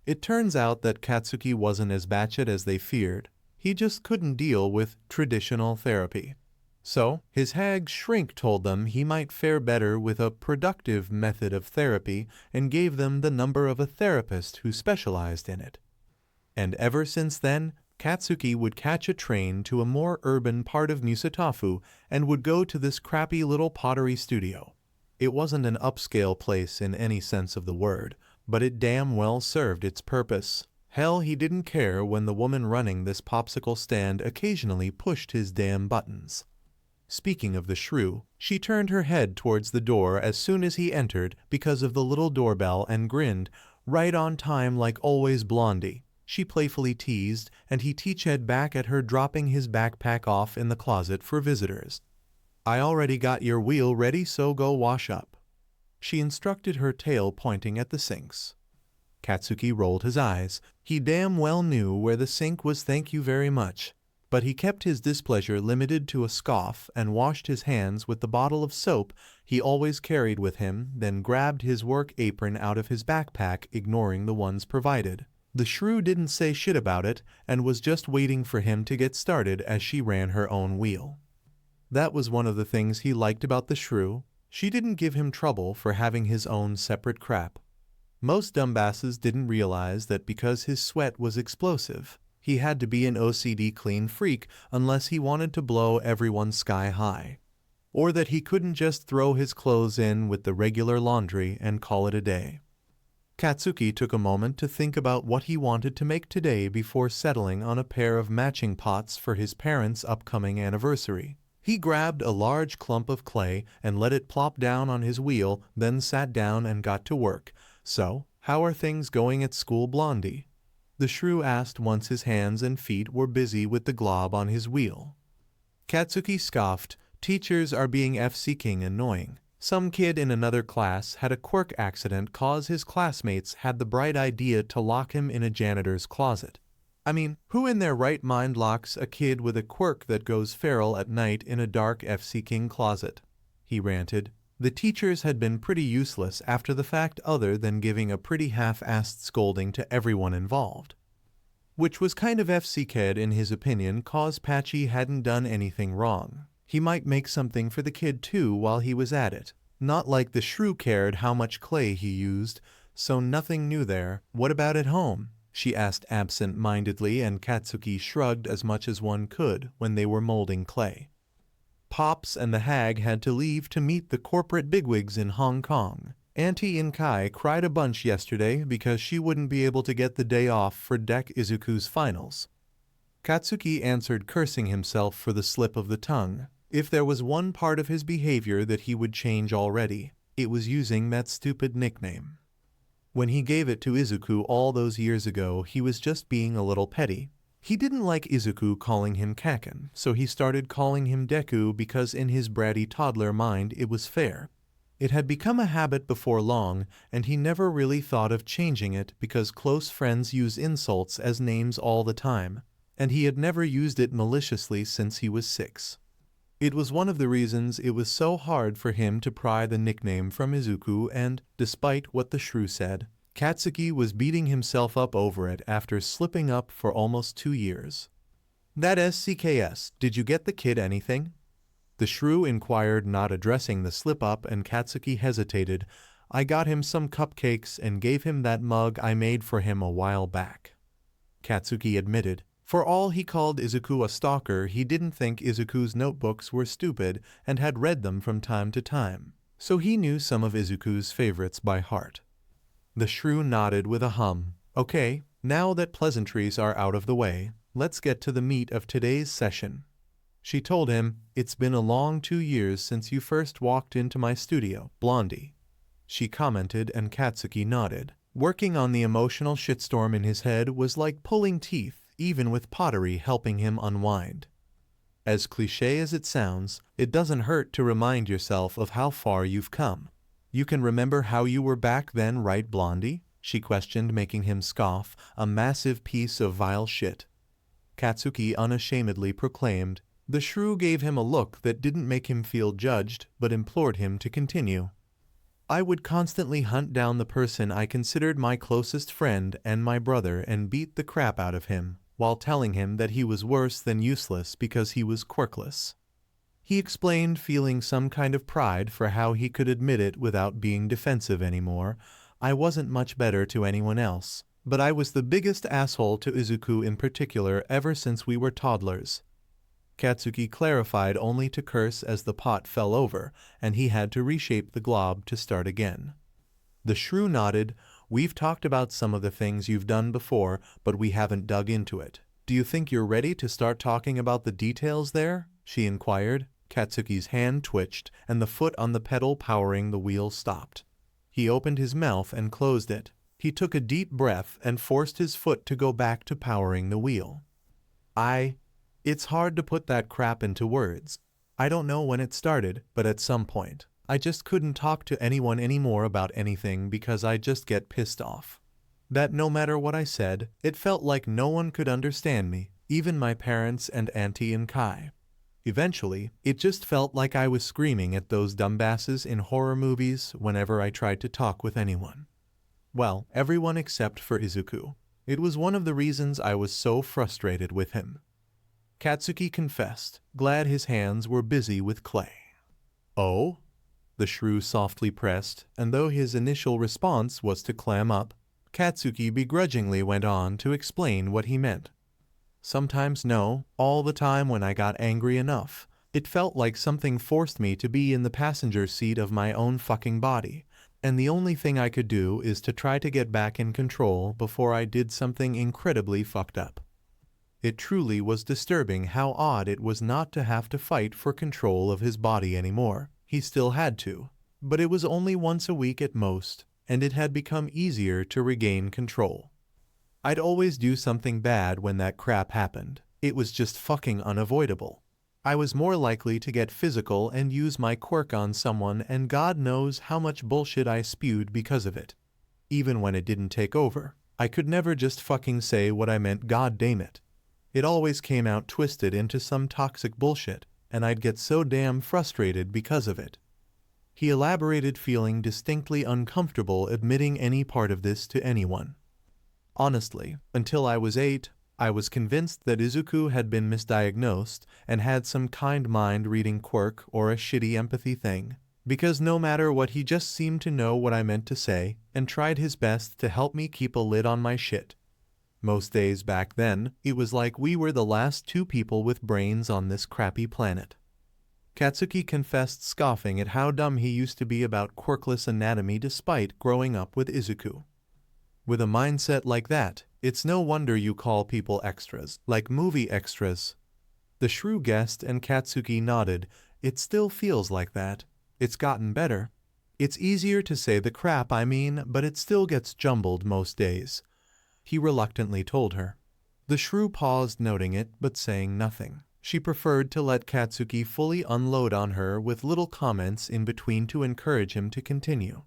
It turns out that Katsuki wasn't as batshit as they feared. He just couldn't deal with traditional therapy. So, his hag shrink told them he might fare better with a productive method of therapy and gave them the number of a therapist who specialized in it. And ever since then, Katsuki would catch a train to a more urban part of Musatafu and would go to this crappy little pottery studio. It wasn't an upscale place in any sense of the word, but it damn well served its purpose. Hell, he didn't care when the woman running this popsicle stand occasionally pushed his damn buttons. Speaking of the shrew, she turned her head towards the door as soon as he entered because of the little doorbell and grinned, "Right on time like always, Blondie," she playfully teased, and he teached back at her, dropping his backpack off in the closet for visitors. "I already got your wheel ready, so go wash up," she instructed, her tail pointing at the sinks. Katsuki rolled his eyes. He damn well knew where the sink was, thank you very much. But he kept his displeasure limited to a scoff and washed his hands with the bottle of soap he always carried with him, then grabbed his work apron out of his backpack, ignoring the ones provided. The shrew didn't say shit about it and was just waiting for him to get started as she ran her own wheel. That was one of the things he liked about the shrew. She didn't give him trouble for having his own separate crap. Most dumbasses didn't realize that because his sweat was explosive, he had to be an OCD clean freak unless he wanted to blow everyone sky high. Or that he couldn't just throw his clothes in with the regular laundry and call it a day. Katsuki took a moment to think about what he wanted to make today before settling on a pair of matching pots for his parents' upcoming anniversary. He grabbed a large clump of clay and let it plop down on his wheel, then sat down and got to work. "So, how are things going at school, Blondie?" the shrew asked once his hands and feet were busy with the glob on his wheel. Katsuki scoffed. "Teachers are being f-seeking annoying. Some kid in another class had a quirk accident cause his classmates had the bright idea to lock him in a janitor's closet. I mean, who in their right mind locks a kid with a quirk that goes feral at night in a dark f-seeking closet?" he ranted. The teachers had been pretty useless after the fact other than giving a pretty half-assed scolding to everyone involved. Which was kind of f-seeked in his opinion cause Patchy hadn't done anything wrong. He might make something for the kid too while he was at it. Not like the shrew cared how much clay he used, so nothing new there. "What about at home?" she asked absent-mindedly, and Katsuki shrugged as much as one could when they were molding clay. Pops and the hag had to leave to meet the corporate bigwigs in Hong Kong. Auntie Inkai cried a bunch yesterday because she wouldn't be able to get the day off for Izuku's finals. Katsuki answered, cursing himself for the slip of the tongue. If there was one part of his behavior that he would change already, it was using that stupid nickname. When he gave it to Izuku all those years ago, he was just being a little petty. He didn't like Izuku calling him Kaken, so he started calling him Deku because in his bratty toddler mind it was fair. It had become a habit before long, and he never really thought of changing it because close friends use insults as names all the time, and he had never used it maliciously since he was 6. It was one of the reasons it was so hard for him to pry the nickname from Izuku, and, despite what the shrew said, Katsuki was beating himself up over it after slipping up for almost 2 years. "That SCKS, did you get the kid anything?" the shrew inquired, not addressing the slip-up, and Katsuki hesitated. "I got him some cupcakes and gave him that mug I made for him a while back," Katsuki admitted. For all he called Izuku a stalker, he didn't think Izuku's notebooks were stupid and had read them from time to time, so he knew some of Izuku's favorites by heart. The shrew nodded with a hum. "Okay, now that pleasantries are out of the way, let's get to the meat of today's session." She told him, "It's been a long 2 years since you first walked into my studio, Blondie," she commented, and Katsuki nodded. Working on the emotional shitstorm in his head was like pulling teeth, even with pottery helping him unwind. As cliché as it sounds, it doesn't hurt to remind yourself of how far you've come. "You can remember how you were back then, right, Blondie?" she questioned, making him scoff. "A massive piece of vile shit," Katsuki unashamedly proclaimed. The shrew gave him a look that didn't make him feel judged, but implored him to continue. "I would constantly hunt down the person I considered my closest friend and my brother and beat the crap out of him, while telling him that he was worse than useless because he was quirkless," he explained, feeling some kind of pride for how he could admit it without being defensive anymore. "I wasn't much better to anyone else, but I was the biggest asshole to Izuku in particular ever since we were toddlers." Katsuki clarified, only to curse as the pot fell over, and he had to reshape the glob to start again. The shrew nodded. "We've talked about some of the things you've done before, but we haven't dug into it. Do you think you're ready to start talking about the details there?" she inquired. Katsuki's hand twitched, and the foot on the pedal powering the wheel stopped. He opened his mouth and closed it. He took a deep breath and forced his foot to go back to powering the wheel. It's hard to put that crap into words. I don't know when it started, but at some point, I just couldn't talk to anyone anymore about anything because I just get pissed off. That no matter what I said, it felt like no one could understand me, even my parents and Auntie and Kai. Eventually, it just felt like I was screaming at those dumbasses in horror movies whenever I tried to talk with anyone. Well, everyone except for Izuku. It was one of the reasons I was so frustrated with him," Katsuki confessed, glad his hands were busy with clay. "Oh?" the shrew softly pressed, and though his initial response was to clam up, Katsuki begrudgingly went on to explain what he meant. "Sometimes no, all the time when I got angry enough. It felt like something forced me to be in the passenger seat of my own fucking body, and the only thing I could do is to try to get back in control before I did something incredibly fucked up." It truly was disturbing how odd it was not to have to fight for control of his body anymore. He still had to, but it was only once a week at most, and it had become easier to regain control. I'd always do something bad when that crap happened. It was just fucking unavoidable. I was more likely to get physical and use my quirk on someone, and God knows how much bullshit I spewed because of it. Even when it didn't take over, I could never just fucking say what I meant, god damn it. It always came out twisted into some toxic bullshit, and I'd get so damn frustrated because of it. He elaborated, feeling distinctly uncomfortable admitting any part of this to anyone. Honestly, until I was 8, I was convinced that Izuku had been misdiagnosed and had some kind mind-reading quirk or a shitty empathy thing, because no matter what he just seemed to know what I meant to say and tried his best to help me keep a lid on my shit. Most days back then, it was like we were the last 2 people with brains on this crappy planet. Katsuki confessed, scoffing at how dumb he used to be about quirkless anatomy despite growing up with Izuku. With a mindset like that, it's no wonder you call people extras, like movie extras. The shrew guessed and Katsuki nodded. It still feels like that. It's gotten better. It's easier to say the crap I mean, but it still gets jumbled most days, he reluctantly told her. The shrew paused, noting it, but saying nothing. She preferred to let Katsuki fully unload on her with little comments in between to encourage him to continue.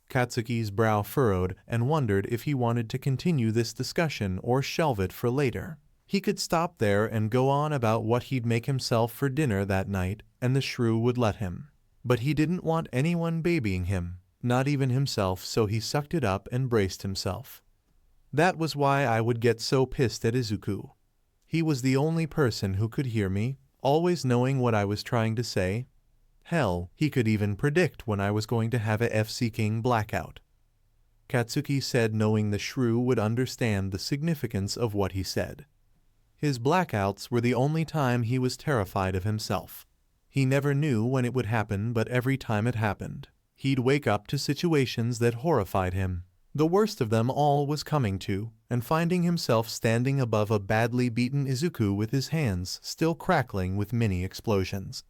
Katsuki's brow furrowed and wondered if he wanted to continue this discussion or shelve it for later. He could stop there and go on about what he'd make himself for dinner that night, and the shrew would let him. But he didn't want anyone babying him, not even himself, so he sucked it up and braced himself. That was why I would get so pissed at Izuku. He was the only person who could hear me, always knowing what I was trying to say. Hell, he could even predict when I was going to have a FC King blackout. Katsuki said, knowing the shrew would understand the significance of what he said. His blackouts were the only time he was terrified of himself. He never knew when it would happen, but every time it happened, he'd wake up to situations that horrified him. The worst of them all was coming to, and finding himself standing above a badly beaten Izuku with his hands still crackling with mini explosions.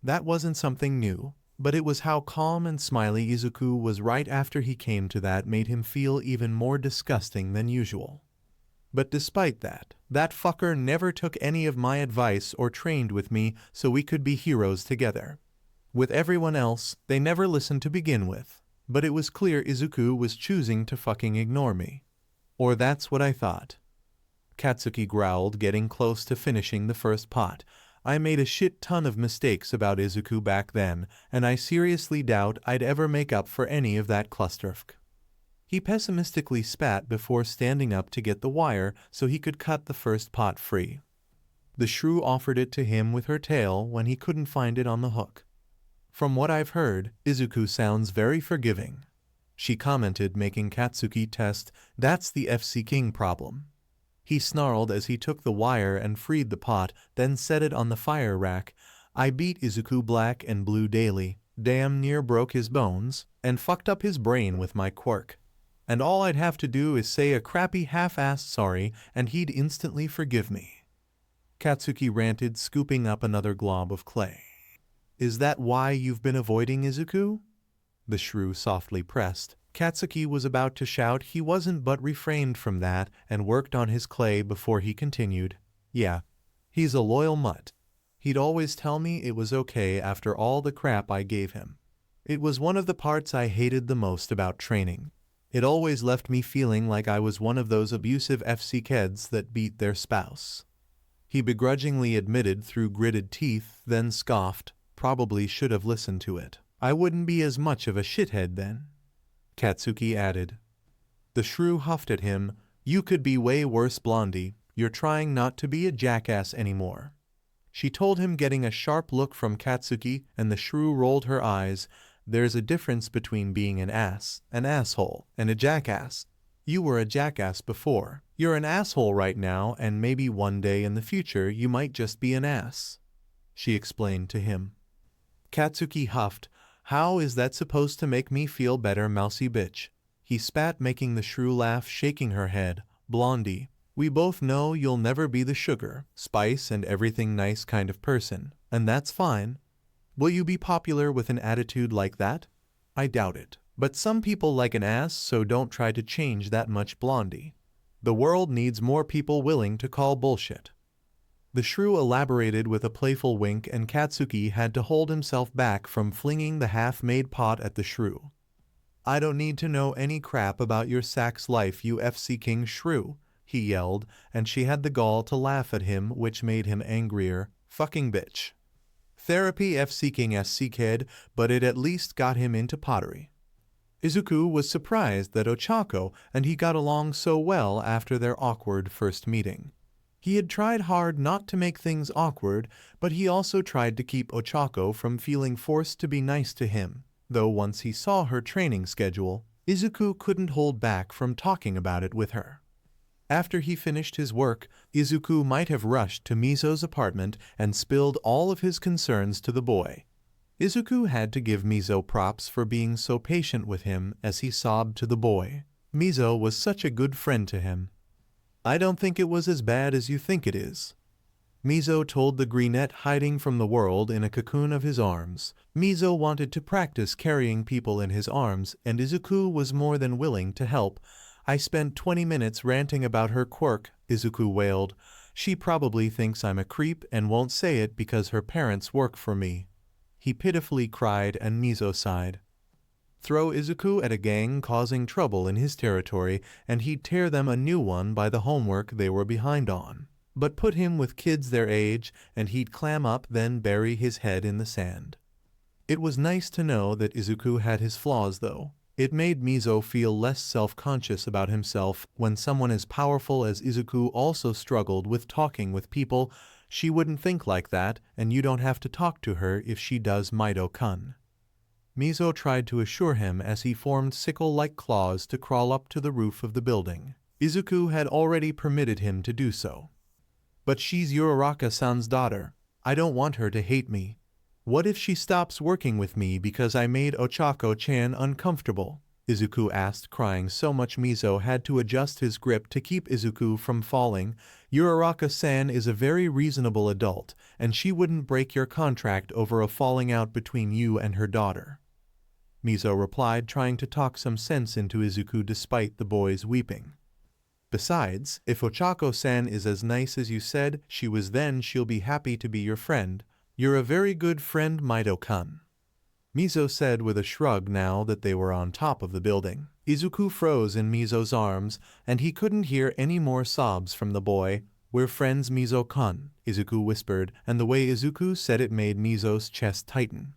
That wasn't something new, but it was how calm and smiley Izuku was right after he came to that made him feel even more disgusting than usual. But despite that, that fucker never took any of my advice or trained with me so we could be heroes together. With everyone else, they never listened to begin with. But it was clear Izuku was choosing to fucking ignore me. Or that's what I thought. Katsuki growled, getting close to finishing the first pot. I made a shit ton of mistakes about Izuku back then, and I seriously doubt I'd ever make up for any of that clusterfuck. He pessimistically spat before standing up to get the wire so he could cut the first pot free. The shrew offered it to him with her tail when he couldn't find it on the hook. From what I've heard, Izuku sounds very forgiving, she commented, making Katsuki test. That's the FC King problem. He snarled as he took the wire and freed the pot, then set it on the fire rack. I beat Izuku black and blue daily, damn near broke his bones, and fucked up his brain with my quirk. And all I'd have to do is say a crappy half-assed sorry and he'd instantly forgive me. Katsuki ranted, scooping up another glob of clay. Is that why you've been avoiding Izuku? The shrew softly pressed. Katsuki was about to shout he wasn't, but refrained from that and worked on his clay before he continued. Yeah, he's a loyal mutt. He'd always tell me it was okay after all the crap I gave him. It was one of the parts I hated the most about training. It always left me feeling like I was one of those abusive FC kids that beat their spouse. He begrudgingly admitted through gritted teeth, then scoffed. Probably should have listened to it. I wouldn't be as much of a shithead then. Katsuki added. The shrew huffed at him. You could be way worse, Blondie. You're trying not to be a jackass anymore. She told him, getting a sharp look from Katsuki, and the shrew rolled her eyes. There's a difference between being an ass, an asshole, and a jackass. You were a jackass before. You're an asshole right now, and maybe one day in the future you might just be an ass, she explained to him. Katsuki huffed. How is that supposed to make me feel better, mousy bitch? He spat, making the shrew laugh, shaking her head. Blondie, We both know you'll never be the sugar, spice, and everything nice kind of person, and that's fine. Will you be popular with an attitude like that? I doubt it. But some people like an ass, so don't try to change that much, Blondie. The world needs more people willing to call bullshit. The shrew elaborated with a playful wink, and Katsuki had to hold himself back from flinging the half-made pot at the shrew. I don't need to know any crap about your sack's life, you FC King shrew, he yelled, and she had the gall to laugh at him, which made him angrier. Fucking bitch. Therapy FC King SC kid, but it at least got him into pottery. Izuku was surprised that Ochako and he got along so well after their awkward first meeting. He had tried hard not to make things awkward, but he also tried to keep Ochako from feeling forced to be nice to him, though once he saw her training schedule, Izuku couldn't hold back from talking about it with her. After he finished his work, Izuku might have rushed to Miso's apartment and spilled all of his concerns to the boy. Izuku had to give Miso props for being so patient with him as he sobbed to the boy. Miso was such a good friend to him. I don't think it was as bad as you think it is, Miso told the greenette, hiding from the world in a cocoon of his arms. Miso wanted to practice carrying people in his arms, and Izuku was more than willing to help. I spent 20 minutes ranting about her quirk, Izuku wailed. She probably thinks I'm a creep and won't say it because her parents work for me. He pitifully cried, and Miso sighed. Throw Izuku at a gang causing trouble in his territory, and he'd tear them a new one by the homework they were behind on. But put him with kids their age, and he'd clam up, then bury his head in the sand. It was nice to know that Izuku had his flaws, though. It made Miso feel less self-conscious about himself when someone as powerful as Izuku also struggled with talking with people. She wouldn't think like that, and you don't have to talk to her if she does, Mido-kun. Miso tried to assure him as he formed sickle-like claws to crawl up to the roof of the building. Izuku had already permitted him to do so. But she's Uraraka-san's daughter. I don't want her to hate me. What if she stops working with me because I made Ochako-chan uncomfortable? Izuku asked, crying so much Miso had to adjust his grip to keep Izuku from falling. Uraraka-san is a very reasonable adult, and she wouldn't break your contract over a falling out between you and her daughter. Miso replied, trying to talk some sense into Izuku despite the boy's weeping. Besides, if Ochako-san is as nice as you said she was, then she'll be happy to be your friend. You're a very good friend, Mido-kun, Miso said with a shrug now that they were on top of the building. Izuku froze in Miso's arms, and he couldn't hear any more sobs from the boy. We're friends, Miso-kun, Izuku whispered, and the way Izuku said it made Miso's chest tighten.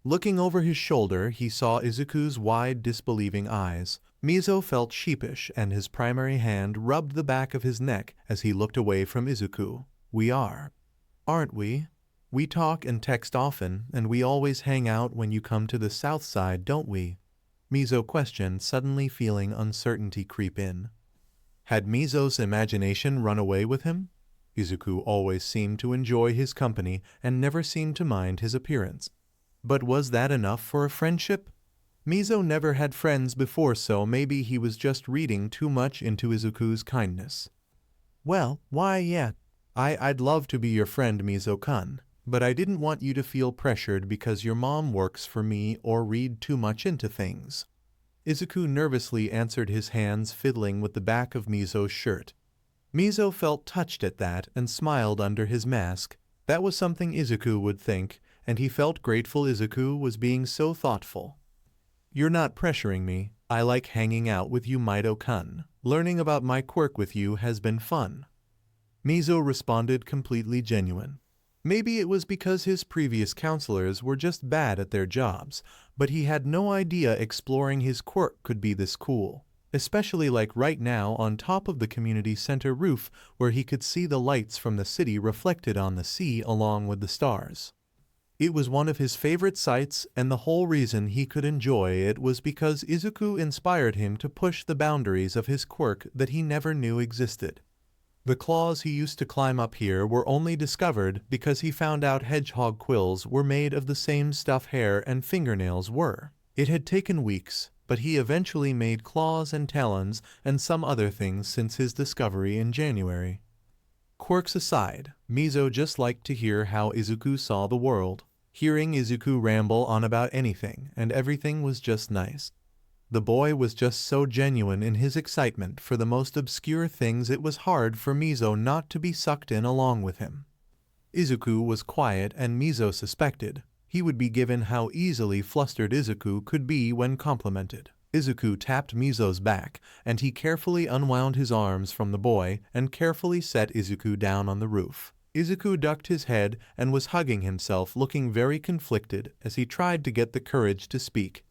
Looking over his shoulder, he saw Izuku's wide, disbelieving eyes. Miso felt sheepish, and his primary hand rubbed the back of his neck as he looked away from Izuku. We are, aren't we? We talk and text often, and we always hang out when you come to the south side, don't we? Miso questioned, suddenly feeling uncertainty creep in. Had Miso's imagination run away with him? Izuku always seemed to enjoy his company and never seemed to mind his appearance. But was that enough for a friendship? Miso never had friends before, so maybe he was just reading too much into Izuku's kindness. Well, why, yeah. I'd love to be your friend, Miso-kun. But I didn't want you to feel pressured because your mom works for me or read too much into things. Izuku nervously answered, his hands fiddling with the back of Miso's shirt. Miso felt touched at that and smiled under his mask. That was something Izuku would think, and he felt grateful Izuku was being so thoughtful. You're not pressuring me. I like hanging out with you, Mido-kun. Learning about my quirk with you has been fun. Miso responded, completely genuine. Maybe it was because his previous counselors were just bad at their jobs, but he had no idea exploring his quirk could be this cool. Especially like right now on top of the community center roof where he could see the lights from the city reflected on the sea along with the stars. It was one of his favorite sights, and the whole reason he could enjoy it was because Izuku inspired him to push the boundaries of his quirk that he never knew existed. The claws he used to climb up here were only discovered because he found out hedgehog quills were made of the same stuff hair and fingernails were. It had taken weeks, but he eventually made claws and talons and some other things since his discovery in January. Quirks aside, Miso just liked to hear how Izuku saw the world. Hearing Izuku ramble on about anything and everything was just nice. The boy was just so genuine in his excitement for the most obscure things it was hard for Miso not to be sucked in along with him. Izuku was quiet and Miso suspected he would be given how easily flustered Izuku could be when complimented. Izuku tapped Miso's back, and he carefully unwound his arms from the boy and carefully set Izuku down on the roof. Izuku ducked his head and was hugging himself, looking very conflicted as he tried to get the courage to speak.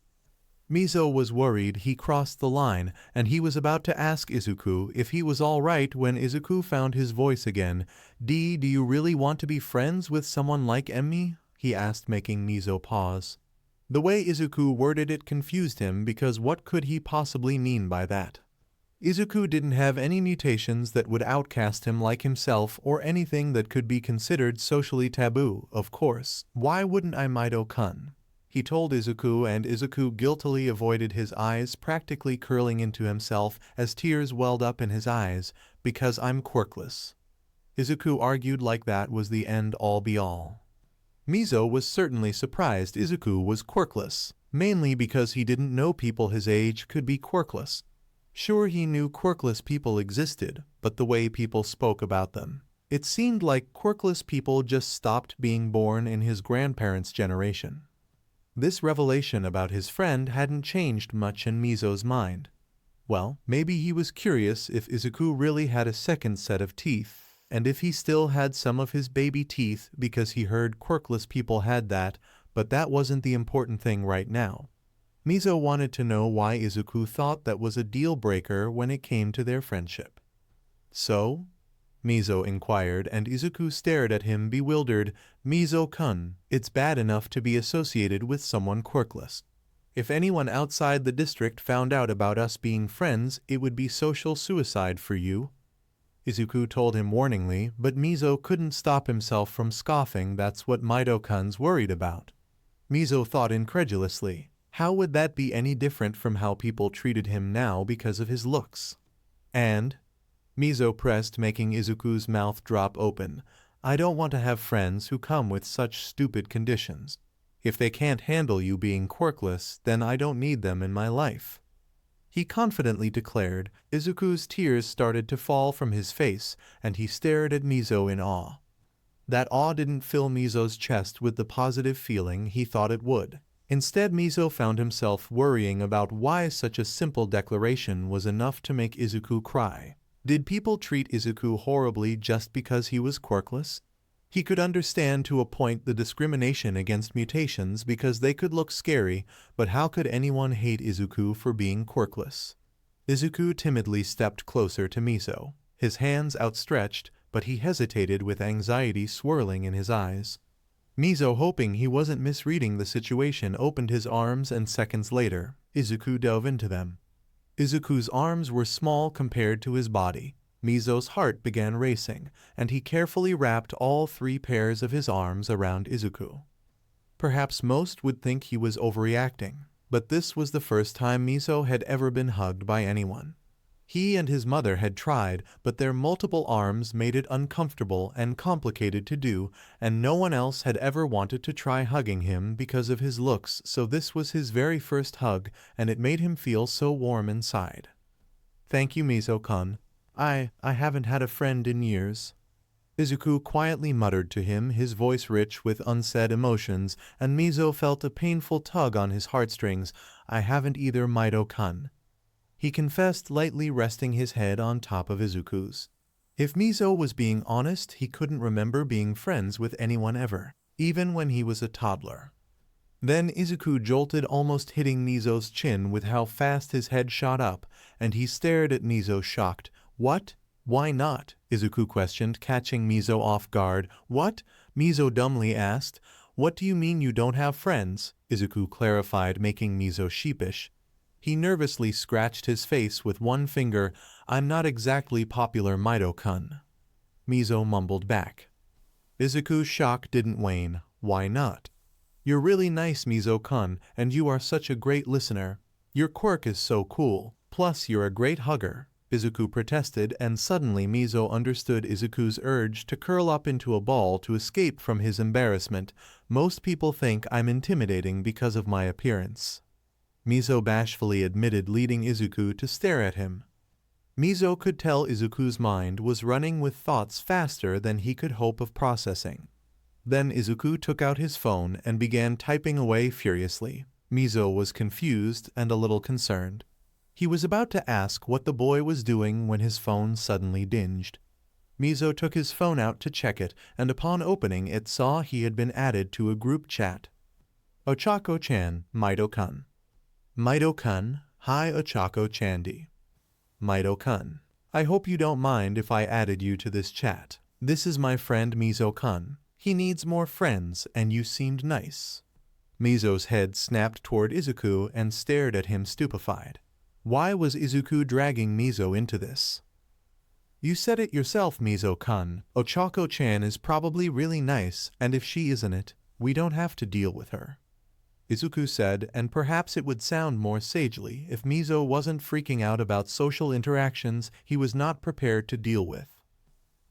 Miso was worried he crossed the line, and he was about to ask Izuku if he was all right when Izuku found his voice again. Do you really want to be friends with someone like Emmy? He asked, making Miso pause. The way Izuku worded it confused him because what could he possibly mean by that? Izuku didn't have any mutations that would outcast him like himself or anything that could be considered socially taboo, of course. Why wouldn't I, Mido-kun? He told Izuku, and Izuku guiltily avoided his eyes practically curling into himself as tears welled up in his eyes. Because I'm quirkless. Izuku argued like that was the end all be all. Miso was certainly surprised Izuku was quirkless, mainly because he didn't know people his age could be quirkless. Sure, he knew quirkless people existed, but the way people spoke about them. It seemed like quirkless people just stopped being born in his grandparents' generation. This revelation about his friend hadn't changed much in Miso's mind. Well, maybe he was curious if Izuku really had a second set of teeth, and if he still had some of his baby teeth because he heard quirkless people had that, but that wasn't the important thing right now. Miso wanted to know why Izuku thought that was a deal-breaker when it came to their friendship. So? Miso inquired, and Izuku stared at him bewildered. Miso-kun, it's bad enough to be associated with someone quirkless. If anyone outside the district found out about us being friends, it would be social suicide for you. Izuku told him warningly, but Miso couldn't stop himself from scoffing. That's what Mido-kun's worried about. Miso thought incredulously. How would that be any different from how people treated him now because of his looks? And? Miso pressed, making Izuku's mouth drop open. I don't want to have friends who come with such stupid conditions. If they can't handle you being quirkless, then I don't need them in my life. He confidently declared. Izuku's tears started to fall from his face, and he stared at Miso in awe. That awe didn't fill Miso's chest with the positive feeling he thought it would. Instead, Miso found himself worrying about why such a simple declaration was enough to make Izuku cry. Did people treat Izuku horribly just because he was quirkless? He could understand to a point the discrimination against mutations because they could look scary, but how could anyone hate Izuku for being quirkless? Izuku timidly stepped closer to Miso, his hands outstretched, but he hesitated with anxiety swirling in his eyes. Miso, hoping he wasn't misreading the situation, opened his arms, and seconds later, Izuku dove into them. Izuku's arms were small compared to his body. Miso's heart began racing, and he carefully wrapped all 3 pairs of his arms around Izuku. Perhaps most would think he was overreacting, but this was the first time Miso had ever been hugged by anyone. He and his mother had tried, but their multiple arms made it uncomfortable and complicated to do, and no one else had ever wanted to try hugging him because of his looks, so this was his very first hug, and it made him feel so warm inside. Thank you, Miso-kun. I haven't had a friend in years. Izuku quietly muttered to him, his voice rich with unsaid emotions, and Miso felt a painful tug on his heartstrings. I haven't either, Mido-kun. He confessed, lightly resting his head on top of Izuku's. If Miso was being honest, he couldn't remember being friends with anyone ever, even when he was a toddler. Then Izuku jolted, almost hitting Miso's chin with how fast his head shot up, and he stared at Miso shocked. What? Why not? Izuku questioned, catching Miso off guard. What? Miso dumbly asked. What do you mean you don't have friends? Izuku clarified, making Miso sheepish. He nervously scratched his face with one finger. I'm not exactly popular, Mido-kun. Miso mumbled back. Izuku's shock didn't wane. Why not? You're really nice, Miso-kun, and you are such a great listener. Your quirk is so cool, plus you're a great hugger, Izuku protested, and suddenly Miso understood Izuku's urge to curl up into a ball to escape from his embarrassment. Most people think I'm intimidating because of my appearance, Miso bashfully admitted, leading Izuku to stare at him. Miso could tell Izuku's mind was running with thoughts faster than he could hope of processing. Then Izuku took out his phone and began typing away furiously. Miso was confused and a little concerned. He was about to ask what the boy was doing when his phone suddenly dinged. Miso took his phone out to check it, and upon opening it saw he had been added to a group chat. Ochako-chan, Mido-kun. Mido-kun, hi Ochako-chandi. Mido-kun, I hope you don't mind if I added you to this chat. This is my friend Miso-kun. He needs more friends, and you seemed nice. Miso's head snapped toward Izuku and stared at him stupefied. Why was Izuku dragging Miso into this? You said it yourself, Miso-kun. Ochako-chan is probably really nice, and if she isn't it, we don't have to deal with her, Izuku said, and perhaps it would sound more sagely if Miso wasn't freaking out about social interactions he was not prepared to deal with.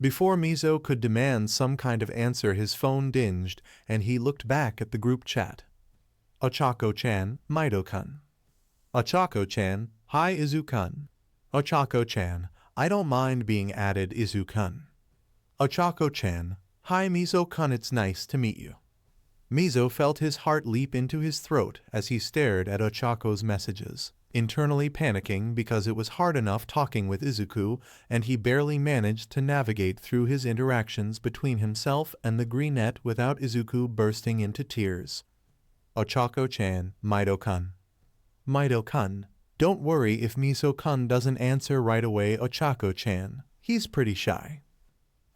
Before Miso could demand some kind of answer, his phone dinged, and he looked back at the group chat. Ochako-chan, Mido-kun. Ochako-chan, hi Izu-kun. Ochako-chan, I don't mind being added, Izu-kun. Ochako-chan, hi Miso-kun, it's nice to meet you. Miso felt his heart leap into his throat as he stared at Ochako's messages, internally panicking because it was hard enough talking with Izuku, and he barely managed to navigate through his interactions between himself and the greenette without Izuku bursting into tears. Ochako-chan, Mido-kun. Mido-kun, don't worry if Miso-kun doesn't answer right away, Ochako-chan. He's pretty shy.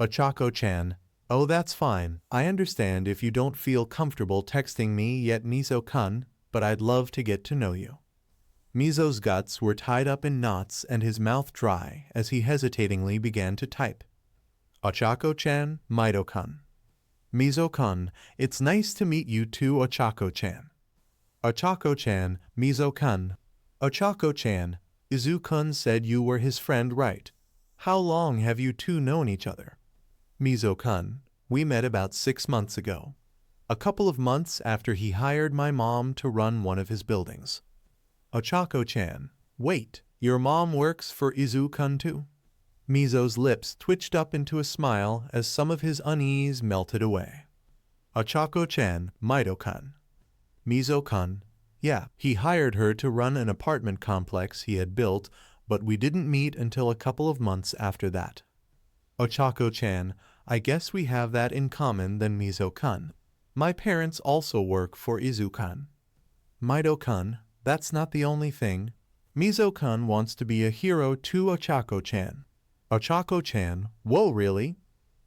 Ochako-chan, oh that's fine. I understand if you don't feel comfortable texting me yet, Miso-kun, but I'd love to get to know you. Miso's guts were tied up in knots and his mouth dry as he hesitatingly began to type. Ochako-chan, Mido-kun. Miso-kun, it's nice to meet you too, Ochako-chan. Ochako-chan, Miso-kun. Ochako-chan, Izu-kun said you were his friend, right? How long have you two known each other? Miso-kun, we met about 6 months ago. A couple of months after he hired my mom to run one of his buildings. Ochako-chan, wait, your mom works for Izu-kun too? Miso's lips twitched up into a smile as some of his unease melted away. Ochako-chan, Mido-kun. Miso-kun, yeah, he hired her to run an apartment complex he had built, but we didn't meet until a couple of months after that. Ochako-chan, I guess we have that in common then, Miso-kun. My parents also work for Izu-kun. Mido-kun, that's not the only thing. Miso-kun wants to be a hero too, Ochako-chan. Ochako-chan, whoa really?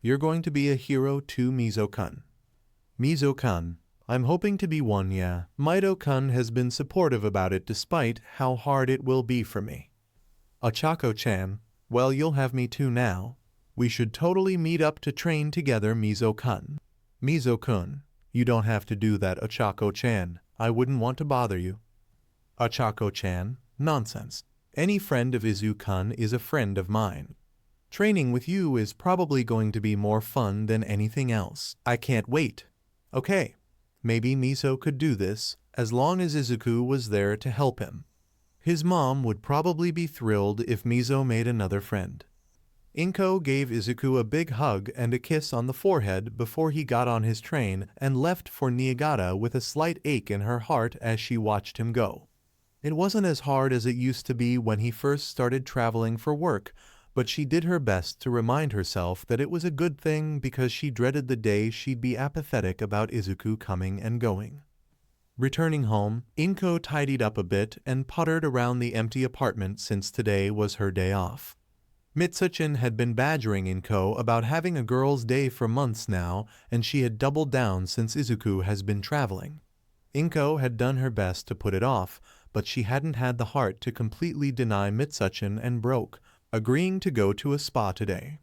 You're going to be a hero too, Miso-kun. Miso-kun, I'm hoping to be one, yeah. Mido-kun has been supportive about it despite how hard it will be for me. Ochako-chan, well you'll have me too now. We should totally meet up to train together, Miso-kun. Miso-kun, you don't have to do that, Ochako-chan. I wouldn't want to bother you. Ochako-chan, nonsense. Any friend of Izu-kun is a friend of mine. Training with you is probably going to be more fun than anything else. I can't wait. Okay, maybe Miso could do this, as long as Izuku was there to help him. His mom would probably be thrilled if Miso made another friend. Inko gave Izuku a big hug and a kiss on the forehead before he got on his train and left for Niigata with a slight ache in her heart as she watched him go. It wasn't as hard as it used to be when he first started traveling for work, but she did her best to remind herself that it was a good thing because she dreaded the day she'd be apathetic about Izuku coming and going. Returning home, Inko tidied up a bit and puttered around the empty apartment since today was her day off. Mitsuchin had been badgering Inko about having a girl's day for months now, and she had doubled down since Izuku has been traveling. Inko had done her best to put it off, but she hadn't had the heart to completely deny Mitsuchin and broke, agreeing to go to a spa today.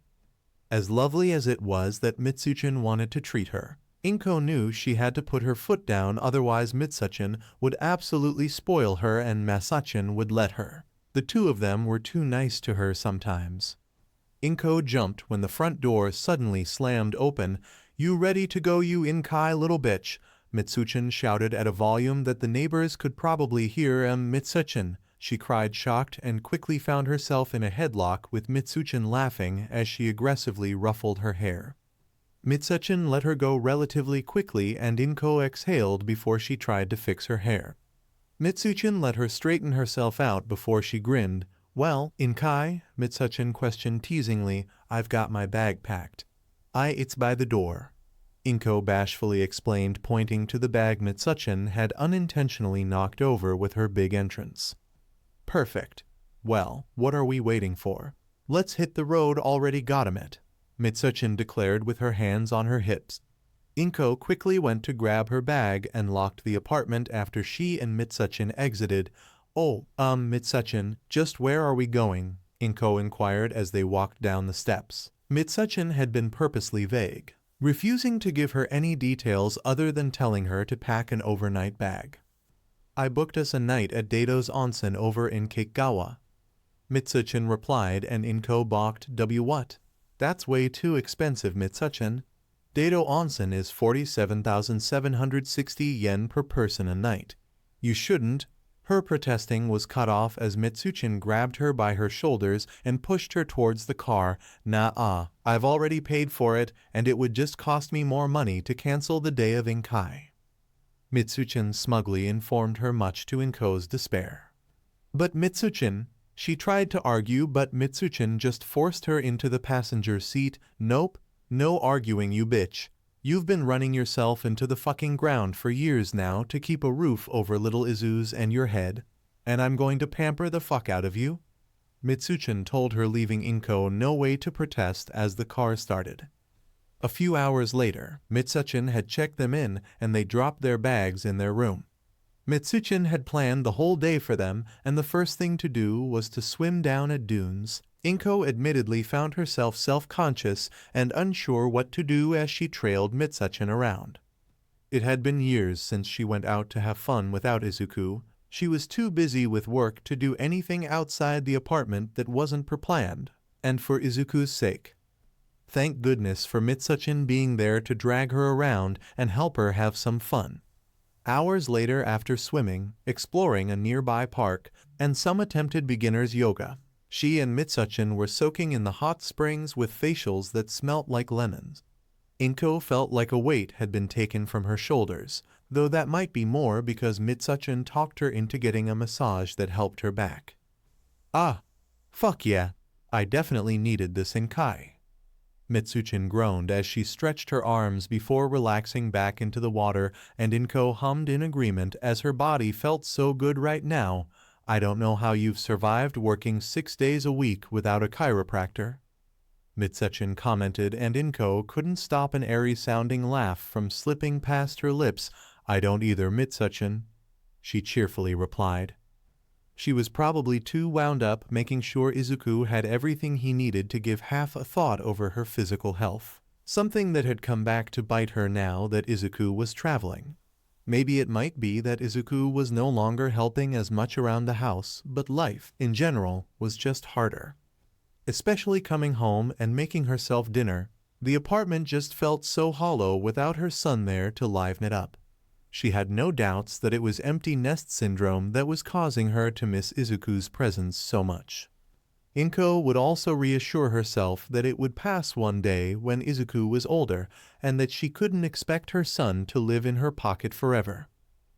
As lovely as it was that Mitsuchin wanted to treat her, Inko knew she had to put her foot down, otherwise Mitsuchin would absolutely spoil her and Masachin would let her. The two of them were too nice to her sometimes. Inko jumped when the front door suddenly slammed open. "You ready to go, you Inkai little bitch?" Mitsuchin shouted at a volume that the neighbors could probably hear. Mitsuchin," she cried, shocked, and quickly found herself in a headlock with Mitsuchin laughing as she aggressively ruffled her hair. Mitsuchin let her go relatively quickly and Inko exhaled before she tried to fix her hair. Mitsuchin let her straighten herself out before she grinned. "Well, Inkai?" Mitsuchin questioned teasingly. "I've got my bag packed." It's by the door," Inko bashfully explained, pointing to the bag Mitsuchin had unintentionally knocked over with her big entrance. "Perfect. Well, what are we waiting for? Let's hit the road, already got 'em it," Mitsuchin declared with her hands on her hips. Inko quickly went to grab her bag and locked the apartment after she and Mitsuchin exited. Mitsuchin, just where are we going?" Inko inquired as they walked down the steps. Mitsuchin had been purposely vague, refusing to give her any details other than telling her to pack an overnight bag. "I booked us a night at Dato's Onsen over in Kakegawa," Mitsuchin replied, and Inko balked. What? That's way too expensive, Mitsuchin. Dato Onsen is 47,760 yen per person a night. You shouldn't. Her protesting was cut off as Mitsuchin grabbed her by her shoulders and pushed her towards the car. "Nah, I've already paid for it, and it would just cost me more money to cancel the day of Inkai," Mitsuchin smugly informed her, much to Inko's despair. "But Mitsuchin," she tried to argue, but Mitsuchin just forced her into the passenger seat. "Nope, no arguing, you bitch. You've been running yourself into the fucking ground for years now to keep a roof over little Izu's and your head, and I'm going to pamper the fuck out of you," Mitsuchin told her, leaving Inko no way to protest as the car started. A few hours later, Mitsuchin had checked them in and they dropped their bags in their room. Mitsuchin had planned the whole day for them, and the first thing to do was to swim down at dunes. Inko admittedly found herself self-conscious and unsure what to do as she trailed Mitsuchin around. It had been years since she went out to have fun without Izuku. She was too busy with work to do anything outside the apartment that wasn't pre-planned, and for Izuku's sake. Thank goodness for Mitsuchin being there to drag her around and help her have some fun. Hours later, after swimming, exploring a nearby park, and some attempted beginner's yoga, she and Mitsuchin were soaking in the hot springs with facials that smelt like lemons. Inko felt like a weight had been taken from her shoulders, though that might be more because Mitsuchin talked her into getting a massage that helped her back. Fuck yeah, I definitely needed this Inkai," Mitsuchin groaned as she stretched her arms before relaxing back into the water, and Inko hummed in agreement as her body felt so good right now. "I don't know how you've survived working 6 days a week without a chiropractor," Mitsuchin commented, and Inko couldn't stop an airy-sounding laugh from slipping past her lips. "I don't either, Mitsuchin," she cheerfully replied. She was probably too wound up making sure Izuku had everything he needed to give half a thought over her physical health, something that had come back to bite her now that Izuku was traveling. Maybe it might be that Izuku was no longer helping as much around the house, but life, in general, was just harder. Especially coming home and making herself dinner, the apartment just felt so hollow without her son there to liven it up. She had no doubts that it was empty nest syndrome that was causing her to miss Izuku's presence so much. Inko would also reassure herself that it would pass one day when Izuku was older, and that she couldn't expect her son to live in her pocket forever.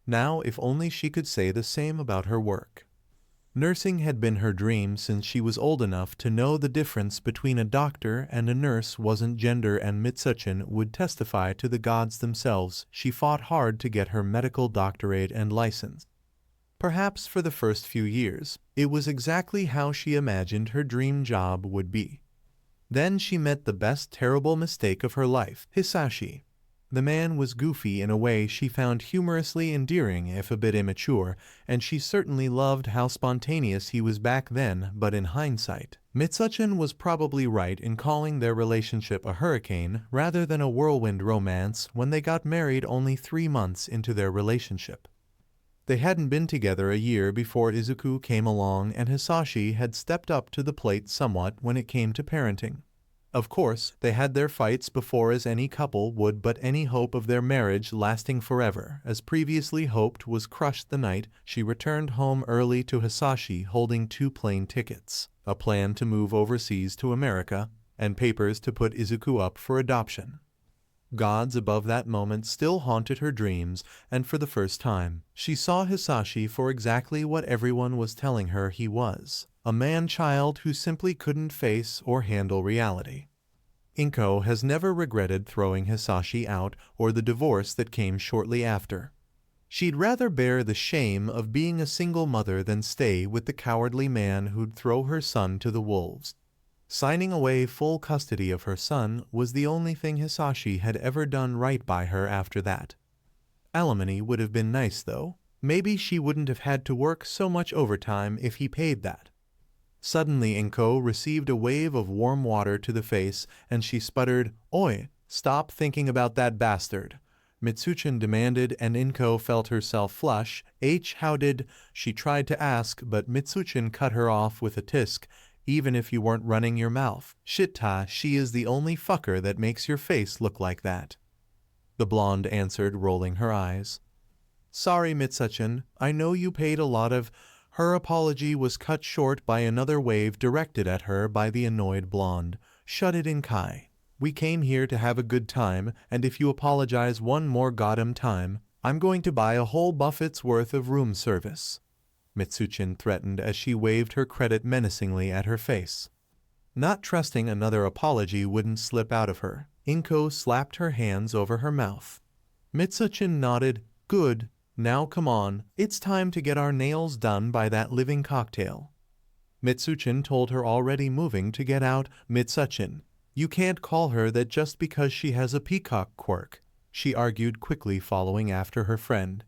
Now, if only she could say the same about her work. Nursing had been her dream since she was old enough to know the difference between a doctor and a nurse wasn't gender, and Mitsuchin would testify to the gods themselves. She fought hard to get her medical doctorate and license. Perhaps for the first few years, it was exactly how she imagined her dream job would be. Then she met the best terrible mistake of her life, Hisashi. The man was goofy in a way she found humorously endearing if a bit immature, and she certainly loved how spontaneous he was back then, but in hindsight, Mitsuchin was probably right in calling their relationship a hurricane rather than a whirlwind romance when they got married only 3 months into their relationship. They hadn't been together a year before Izuku came along, and Hisashi had stepped up to the plate somewhat when it came to parenting. Of course, they had their fights before as any couple would, but any hope of their marriage lasting forever, as previously hoped, was crushed the night she returned home early to Hisashi holding 2 plane tickets, a plan to move overseas to America, and papers to put Izuku up for adoption. Gods above that moment still haunted her dreams, and for the first time, she saw Hisashi for exactly what everyone was telling her he was, a man-child who simply couldn't face or handle reality. Inko has never regretted throwing Hisashi out or the divorce that came shortly after. She'd rather bear the shame of being a single mother than stay with the cowardly man who'd throw her son to the wolves. Signing away full custody of her son was the only thing Hisashi had ever done right by her after that. Alimony would have been nice though. Maybe she wouldn't have had to work so much overtime if he paid that. Suddenly Inko received a wave of warm water to the face, and she sputtered, "Oi, stop thinking about that bastard," Mitsuchin demanded, and Inko felt herself flush. How did? She tried to ask, but Mitsuchin cut her off with a tisk. "Even if you weren't running your mouth. Shitta, she is the only fucker that makes your face look like that," the blonde answered, rolling her eyes. "Sorry, Mitsuchin, I know you paid a lot of—" Her apology was cut short by another wave directed at her by the annoyed blonde. "Shut it, Inkai. We came here to have a good time, and if you apologize one more goddamn time, I'm going to buy a whole buffet's worth of room service," Mitsuchin threatened as she waved her credit menacingly at her face. Not trusting another apology wouldn't slip out of her, Inko slapped her hands over her mouth. Mitsuchin nodded. "Good. Now come on, it's time to get our nails done by that living cocktail." Mitsuchin told her, already moving to get out. "Mitsuchin, you can't call her that just because she has a peacock quirk," she argued quickly, following after her friend.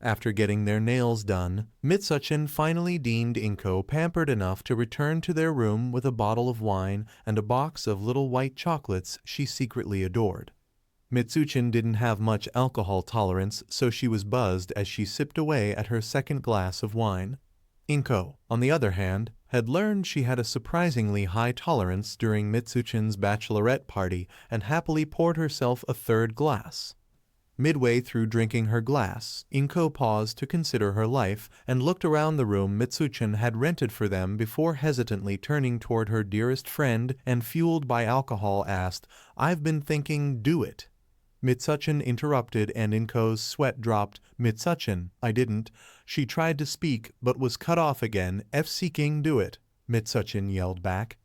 After getting their nails done, Mitsuchin finally deemed Inko pampered enough to return to their room with a bottle of wine and a box of little white chocolates she secretly adored. Mitsuchin didn't have much alcohol tolerance, so she was buzzed as she sipped away at her second glass of wine. Inko, on the other hand, had learned she had a surprisingly high tolerance during Mitsuchin's bachelorette party and happily poured herself a third glass. Midway through drinking her glass, Inko paused to consider her life and looked around the room Mitsuchin had rented for them before hesitantly turning toward her dearest friend and, fueled by alcohol, asked, "I've been thinking, do it." Mitsuchin interrupted and Inko's sweat dropped. "Mitsuchin, I didn't." She tried to speak but was cut off again. "Seeking do it," Mitsuchin yelled back.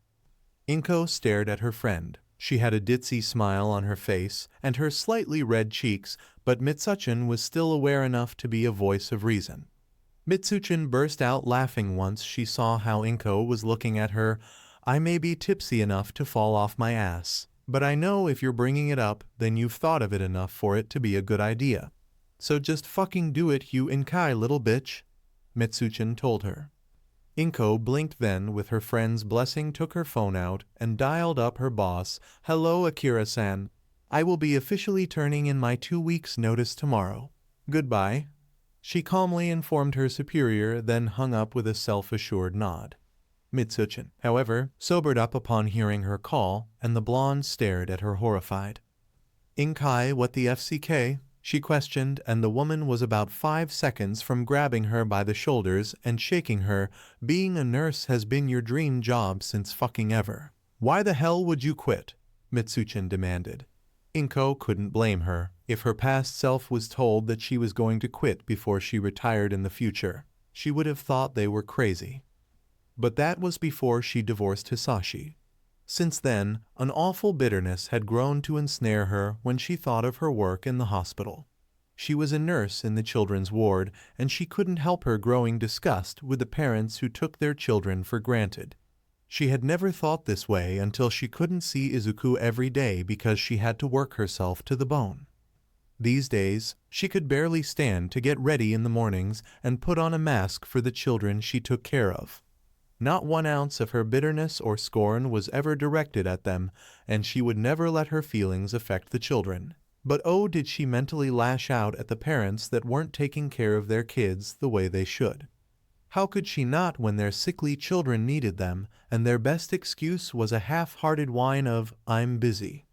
Inko stared at her friend. She had a ditzy smile on her face and her slightly red cheeks, but Mitsuchin was still aware enough to be a voice of reason. Mitsuchin burst out laughing once she saw how Inko was looking at her. "I may be tipsy enough to fall off my ass, but I know if you're bringing it up, then you've thought of it enough for it to be a good idea. So just fucking do it, you Inkai little bitch," Mitsuchin told her. Inko blinked, then, with her friend's blessing, took her phone out and dialed up her boss. "Hello, Akira-san. I will be officially turning in my 2 weeks' notice tomorrow. Goodbye," she calmly informed her superior, then hung up with a self-assured nod. Mitsuchin, however, sobered up upon hearing her call, and the blonde stared at her horrified. "Inkai, what the FCK?" she questioned, and the woman was about 5 seconds from grabbing her by the shoulders and shaking her. "Being a nurse has been your dream job since fucking ever. Why the hell would you quit?" Mitsuchin demanded. Inko couldn't blame her. If her past self was told that she was going to quit before she retired in the future, she would have thought they were crazy. But that was before she divorced Hisashi. Since then, an awful bitterness had grown to ensnare her when she thought of her work in the hospital. She was a nurse in the children's ward, and she couldn't help her growing disgust with the parents who took their children for granted. She had never thought this way until she couldn't see Izuku every day because she had to work herself to the bone. These days, she could barely stand to get ready in the mornings and put on a mask for the children she took care of. Not 1 ounce of her bitterness or scorn was ever directed at them, and she would never let her feelings affect the children. But oh, did she mentally lash out at the parents that weren't taking care of their kids the way they should. How could she not when their sickly children needed them, and their best excuse was a half-hearted whine of, "I'm busy."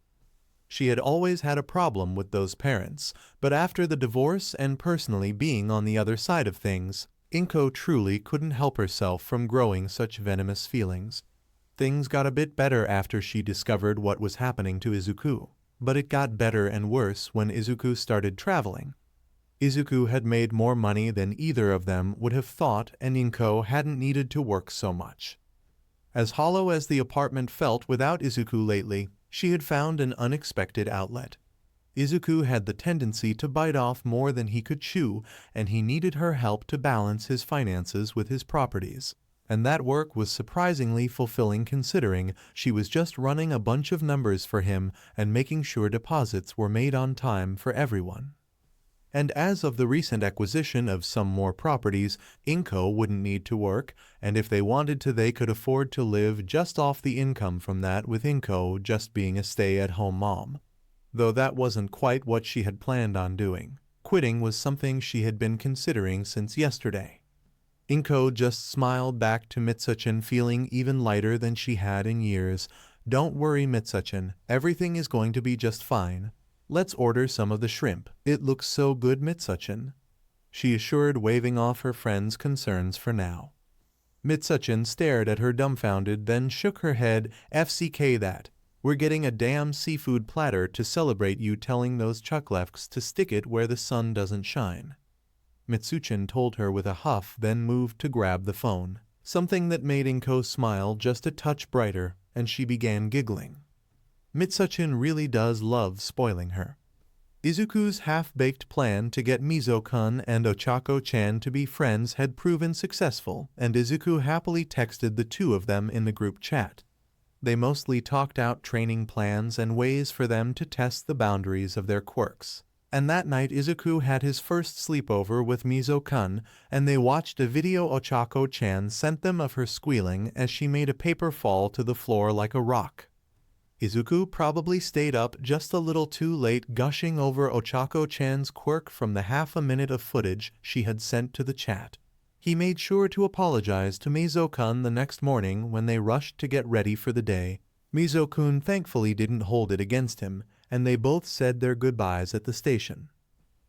She had always had a problem with those parents, but after the divorce and personally being on the other side of things, Inko truly couldn't help herself from growing such venomous feelings. Things got a bit better after she discovered what was happening to Izuku, but it got better and worse when Izuku started traveling. Izuku had made more money than either of them would have thought, and Inko hadn't needed to work so much. As hollow as the apartment felt without Izuku lately, she had found an unexpected outlet. Izuku had the tendency to bite off more than he could chew, and he needed her help to balance his finances with his properties. And that work was surprisingly fulfilling considering she was just running a bunch of numbers for him and making sure deposits were made on time for everyone. And as of the recent acquisition of some more properties, Inko wouldn't need to work, and if they wanted to they could afford to live just off the income from that, with Inko just being a stay-at-home mom. Though that wasn't quite what she had planned on doing. Quitting was something she had been considering since yesterday. Inko just smiled back to Mitsuchin, feeling even lighter than she had in years. "Don't worry, Mitsuchin, everything is going to be just fine. Let's order some of the shrimp. It looks so good, Mitsuchin," she assured, waving off her friend's concerns for now. Mitsuchin stared at her dumbfounded, then shook her head. "FCK that. We're getting a damn seafood platter to celebrate you telling those chucklefks to stick it where the sun doesn't shine," Mitsuchin told her with a huff, then moved to grab the phone. Something that made Inko smile just a touch brighter, and she began giggling. Mitsuchin really does love spoiling her. Izuku's half-baked plan to get Miso-kun and Ochako-chan to be friends had proven successful, and Izuku happily texted the two of them in the group chat. They mostly talked out training plans and ways for them to test the boundaries of their quirks. And that night Izuku had his first sleepover with Miso-kun, and they watched a video Ochako-chan sent them of her squealing as she made a paper fall to the floor like a rock. Izuku probably stayed up just a little too late gushing over Ochako-chan's quirk from the half a minute of footage she had sent to the chat. He made sure to apologize to Miso-kun the next morning when they rushed to get ready for the day. Miso-kun thankfully didn't hold it against him, and they both said their goodbyes at the station.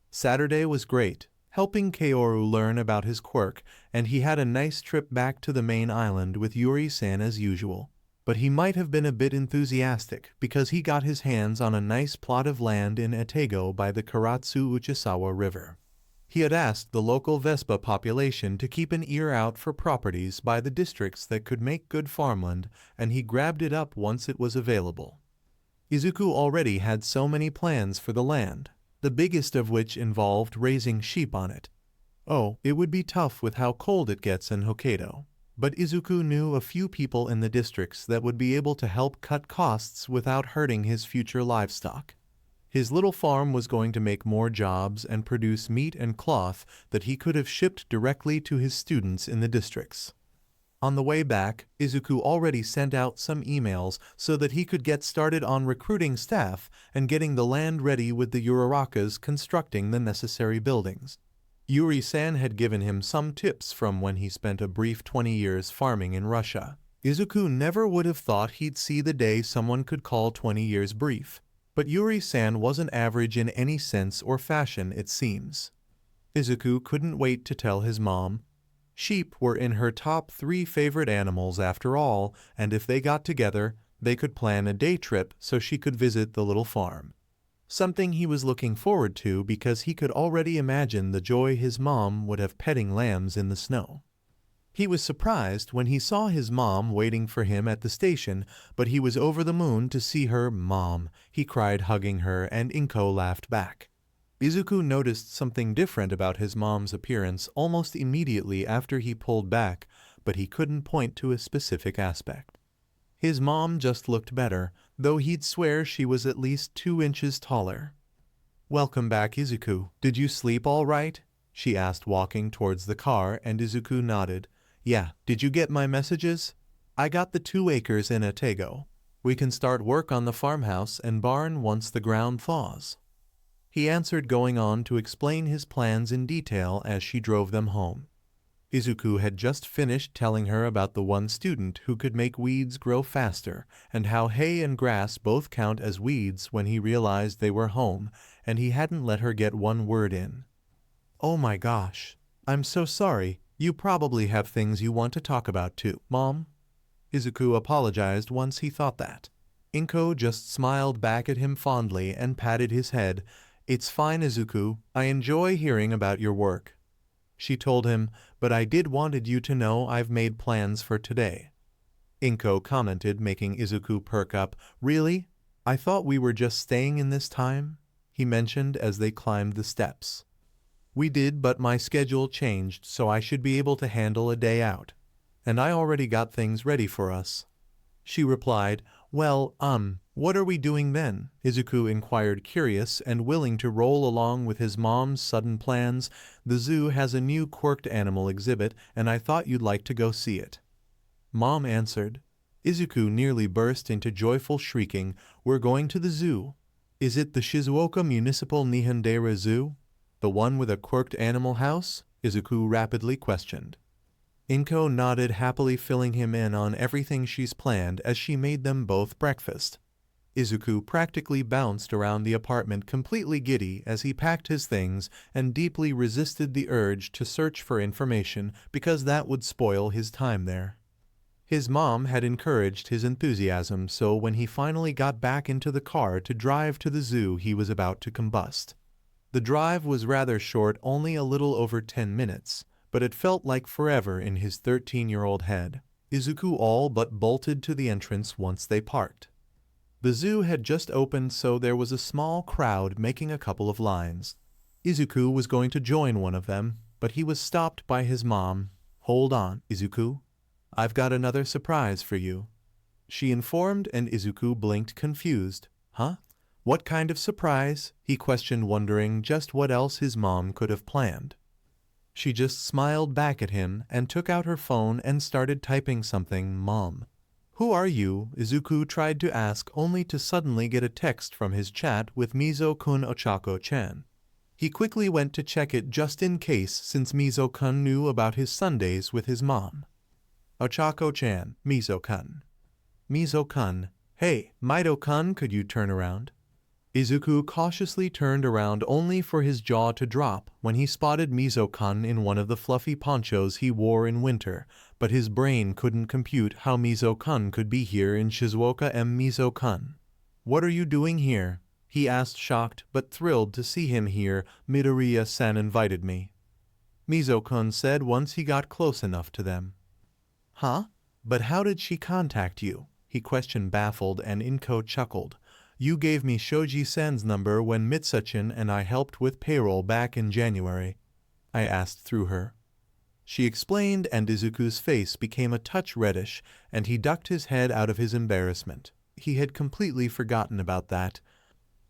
Saturday was great, helping Kaoru learn about his quirk, and he had a nice trip back to the main island with Yuri-san as usual. But he might have been a bit enthusiastic because he got his hands on a nice plot of land in Etego by the Karatsu-Uchisawa River. He had asked the local Vespa population to keep an ear out for properties by the districts that could make good farmland, and he grabbed it up once it was available. Izuku already had so many plans for the land, the biggest of which involved raising sheep on it. Oh, it would be tough with how cold it gets in Hokkaido. But Izuku knew a few people in the districts that would be able to help cut costs without hurting his future livestock. His little farm was going to make more jobs and produce meat and cloth that he could have shipped directly to his students in the districts. On the way back, Izuku already sent out some emails so that he could get started on recruiting staff and getting the land ready, with the Urarakas constructing the necessary buildings. Yuri-san had given him some tips from when he spent a brief 20 years farming in Russia. Izuku never would have thought he'd see the day someone could call 20 years brief. But Yuri-san wasn't average in any sense or fashion, it seems. Izuku couldn't wait to tell his mom. Sheep were in her top 3 favorite animals after all, and if they got together, they could plan a day trip so she could visit the little farm. Something he was looking forward to because he could already imagine the joy his mom would have petting lambs in the snow. He was surprised when he saw his mom waiting for him at the station, but he was over the moon to see her. "Mom," he cried, hugging her, and Inko laughed back. Izuku noticed something different about his mom's appearance almost immediately after he pulled back, but he couldn't point to a specific aspect. His mom just looked better, though he'd swear she was at least 2 inches taller. Welcome back, Izuku. Did you sleep all right? She asked, walking towards the car, and Izuku nodded. Yeah, did you get my messages? I got the 2 acres in Otego. We can start work on the farmhouse and barn once the ground thaws. He answered, going on to explain his plans in detail as she drove them home. Izuku had just finished telling her about the one student who could make weeds grow faster, and how hay and grass both count as weeds when he realized they were home, and he hadn't let her get one word in. Oh my gosh, I'm so sorry. You probably have things you want to talk about too, Mom. Izuku apologized once he thought that. Inko just smiled back at him fondly and patted his head. It's fine, Izuku. I enjoy hearing about your work. She told him, but I did wanted you to know I've made plans for today. Inko commented, making Izuku perk up. Really? I thought we were just staying in this time? He mentioned as they climbed the steps. We did, but my schedule changed, so I should be able to handle a day out. And I already got things ready for us. She replied, well, what are we doing then? Izuku inquired, curious and willing to roll along with his mom's sudden plans. The zoo has a new quirked animal exhibit, and I thought you'd like to go see it. Mom answered. Izuku nearly burst into joyful shrieking. We're going to the zoo. Is it the Shizuoka Municipal Nihondera Zoo? The one with a quirked animal house? Izuku rapidly questioned. Inko nodded, happily filling him in on everything she's planned as she made them both breakfast. Izuku practically bounced around the apartment, completely giddy as he packed his things, and deeply resisted the urge to search for information because that would spoil his time there. His mom had encouraged his enthusiasm, so when he finally got back into the car to drive to the zoo, he was about to combust. The drive was rather short, only a little over 10 minutes. But it felt like forever in his 13-year-old head. Izuku all but bolted to the entrance once they parked. The zoo had just opened, so there was a small crowd making a couple of lines. Izuku was going to join one of them, but he was stopped by his mom. Hold on, Izuku. I've got another surprise for you. She informed, and Izuku blinked, confused. Huh? What kind of surprise? He questioned, wondering just what else his mom could have planned. She just smiled back at him and took out her phone and started typing something. Mom. Who are you? Izuku tried to ask, only to suddenly get a text from his chat with Miso-kun Ochako-chan. He quickly went to check it just in case, since Miso-kun knew about his Sundays with his mom. Ochako-chan, Miso-kun. Miso-kun. Hey, Mido-kun, could you turn around? Izuku cautiously turned around, only for his jaw to drop when he spotted Miso-kun in one of the fluffy ponchos he wore in winter, but his brain couldn't compute how Miso-kun could be here in Shizuoka. Miso-kun. What are you doing here? He asked, shocked but thrilled to see him here. Midoriya-san invited me. Miso-kun said once he got close enough to them. Huh? But how did she contact you? He questioned, baffled, and Inko chuckled. You gave me Shoji-san's number when Mitsachin and I helped with payroll back in January. I asked through her. She explained, and Izuku's face became a touch reddish, and he ducked his head out of his embarrassment. He had completely forgotten about that.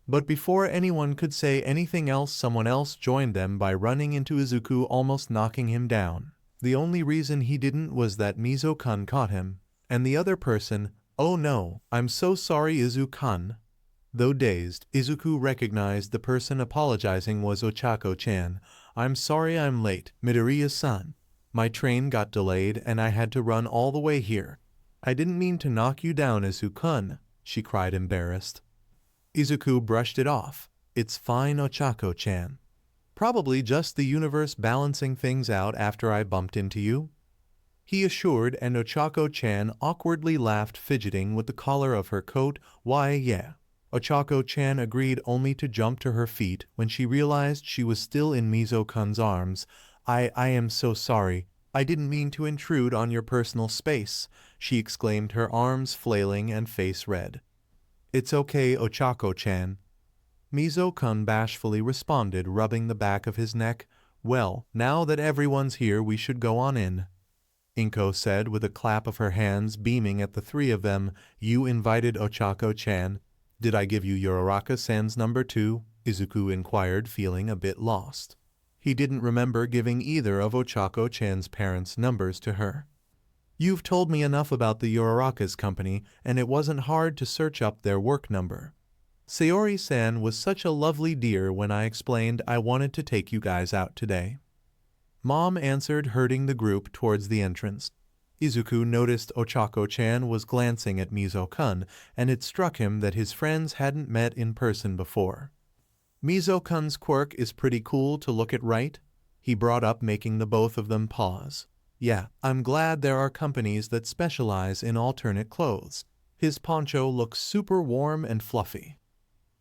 But before anyone could say anything else, someone else joined them by running into Izuku, almost knocking him down. The only reason he didn't was that Miso-kun caught him. And the other person, oh no, I'm so sorry, Izuku-kun. Though dazed, Izuku recognized the person apologizing was Ochako-chan. I'm sorry I'm late, Midoriya-san. My train got delayed and I had to run all the way here. I didn't mean to knock you down, Izuku-kun, she cried, embarrassed. Izuku brushed it off. It's fine, Ochako-chan. Probably just the universe balancing things out after I bumped into you, he assured, and Ochako-chan awkwardly laughed, fidgeting with the collar of her coat. Why, yeah. Ochako-chan agreed, only to jump to her feet when she realized she was still in Miso-kun's arms. I am so sorry. I didn't mean to intrude on your personal space, she exclaimed, her arms flailing and face red. It's okay, Ochako-chan. Miso-kun bashfully responded, rubbing the back of his neck. Well, now that everyone's here, we should go on in. Inko said with a clap of her hands, beaming at the three of them. You invited Ochako-chan. Did I give you Yoraraka-san's number too? Izuku inquired, feeling a bit lost. He didn't remember giving either of Ochako-chan's parents' numbers to her. You've told me enough about the Uraraka's company, and it wasn't hard to search up their work number. Sayori-san was such a lovely dear when I explained I wanted to take you guys out today. Mom answered, herding the group towards the entrance. Izuku noticed Ochako-chan was glancing at Miso-kun, and it struck him that his friends hadn't met in person before. Miso-kun's quirk is pretty cool to look at, right? He brought up, making the both of them pause. Yeah, I'm glad there are companies that specialize in alternate clothes. His poncho looks super warm and fluffy.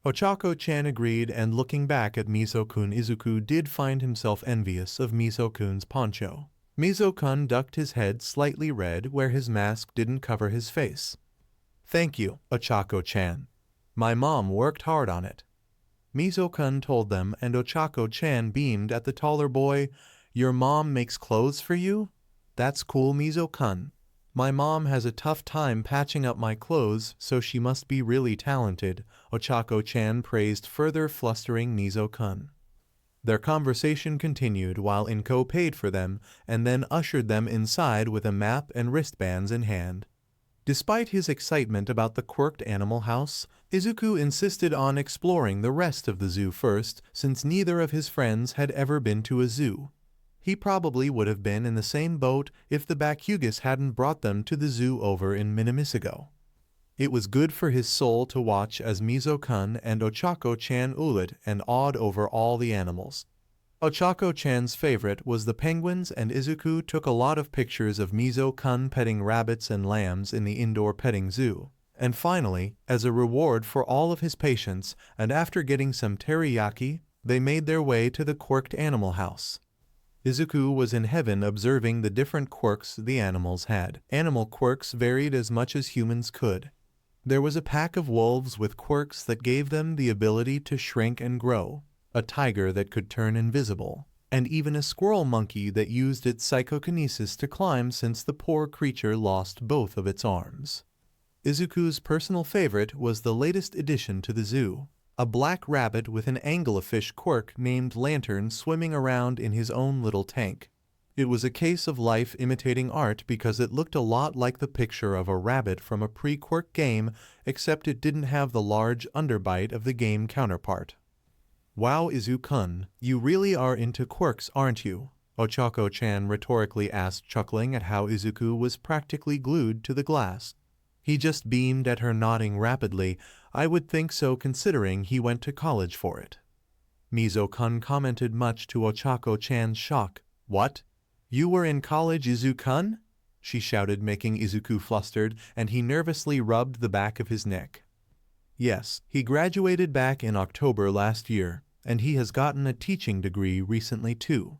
Ochako-chan agreed, and looking back at Miso-kun, Izuku did find himself envious of Miso-kun's poncho. Miso-kun ducked his head slightly red where his mask didn't cover his face. Thank you, Ochako-chan. My mom worked hard on it. Miso-kun told them, and Ochako-chan beamed at the taller boy. Your mom makes clothes for you? That's cool, Miso-kun. My mom has a tough time patching up my clothes, so she must be really talented, Ochako-chan praised, further flustering Miso-kun. Their conversation continued while Inko paid for them and then ushered them inside with a map and wristbands in hand. Despite his excitement about the quirked animal house, Izuku insisted on exploring the rest of the zoo first, since neither of his friends had ever been to a zoo. He probably would have been in the same boat if the Bakugas hadn't brought them to the zoo over in Minamisigo. It was good for his soul to watch as Miso-kun and Ochako-chan ulled and awed over all the animals. Ochako-chan's favorite was the penguins, and Izuku took a lot of pictures of Miso-kun petting rabbits and lambs in the indoor petting zoo. And finally, as a reward for all of his patience, and after getting some teriyaki, they made their way to the quirked animal house. Izuku was in heaven observing the different quirks the animals had. Animal quirks varied as much as humans could. There was a pack of wolves with quirks that gave them the ability to shrink and grow, a tiger that could turn invisible, and even a squirrel monkey that used its psychokinesis to climb since the poor creature lost both of its arms. Izuku's personal favorite was the latest addition to the zoo, a black rabbit with an anglerfish quirk named Lantern swimming around in his own little tank. It was a case of life imitating art because it looked a lot like the picture of a rabbit from a pre-quirk game, except it didn't have the large underbite of the game counterpart. Wow, Izuku-kun, you really are into quirks, aren't you? Ochako-chan rhetorically asked, chuckling at how Izuku was practically glued to the glass. He just beamed at her, nodding rapidly. I would think so, considering he went to college for it. Miso-kun commented, much to Ochako-chan's shock. What? You were in college, Izuku-kun? She shouted, making Izuku flustered, and he nervously rubbed the back of his neck. Yes, he graduated back in October last year, and he has gotten a teaching degree recently too.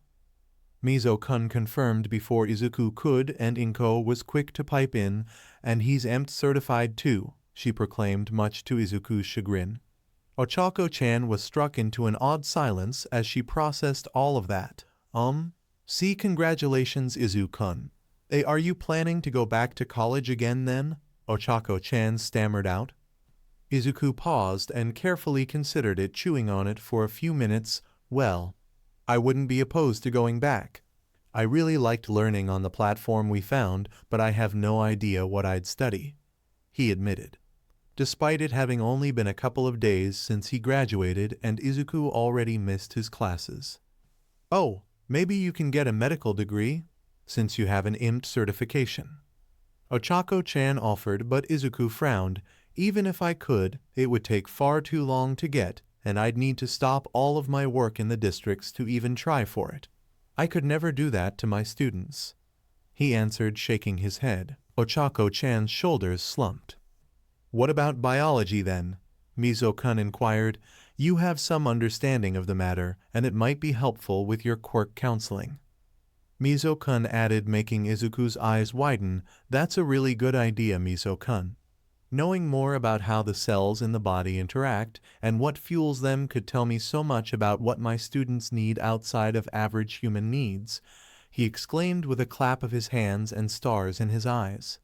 Miso-kun confirmed before Izuku could, and Inko was quick to pipe in, and he's EMT certified too, she proclaimed, much to Izuku's chagrin. Ochako-chan was struck into an odd silence as she processed all of that. See, congratulations, Izuku-kun. Are you planning to go back to college again then? Ochako-chan stammered out. Izuku paused and carefully considered it, chewing on it for a few minutes. Well, I wouldn't be opposed to going back. I really liked learning on the platform we found, but I have no idea what I'd study, he admitted. Despite it having only been a couple of days since he graduated and Izuku already missed his classes. Oh, maybe you can get a medical degree, since you have an EMT certification. Ochako-chan offered, but Izuku frowned. Even if I could, it would take far too long to get, and I'd need to stop all of my work in the districts to even try for it. I could never do that to my students, he answered, shaking his head. Ochako-chan's shoulders slumped. What about biology then? Miso-kun inquired. You have some understanding of the matter, and it might be helpful with your quirk counseling. Miso-kun added, making Izuku's eyes widen. That's a really good idea, Miso-kun. Knowing more about how the cells in the body interact and what fuels them could tell me so much about what my students need outside of average human needs, he exclaimed with a clap of his hands and stars in his eyes.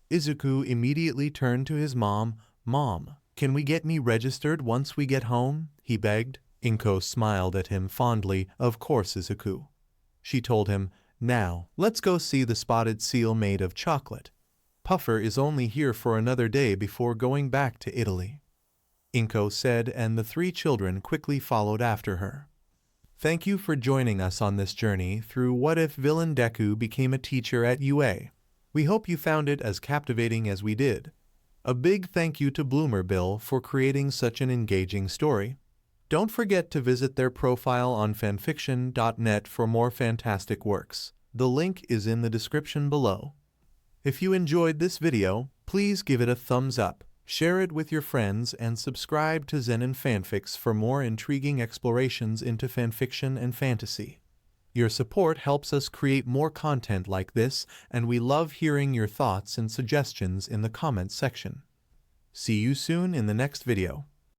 Izuku immediately turned to his mom. Mom, can we get me registered once we get home? He begged. Inko smiled at him fondly. Of course, Izuku. She told him, now, let's go see the spotted seal made of chocolate. Puffer is only here for another day before going back to Italy. Inko said, and the three children quickly followed after her. Thank you for joining us on this journey through What If Villain Deku Became a Teacher at UA. We hope you found it as captivating as we did. A big thank you to Bloomer Bill for creating such an engaging story. Don't forget to visit their profile on fanfiction.net for more fantastic works. The link is in the description below. If you enjoyed this video, please give it a thumbs up, share it with your friends, and subscribe to Zenin Fanfics for more intriguing explorations into fanfiction and fantasy. Your support helps us create more content like this, and we love hearing your thoughts and suggestions in the comments section. See you soon in the next video.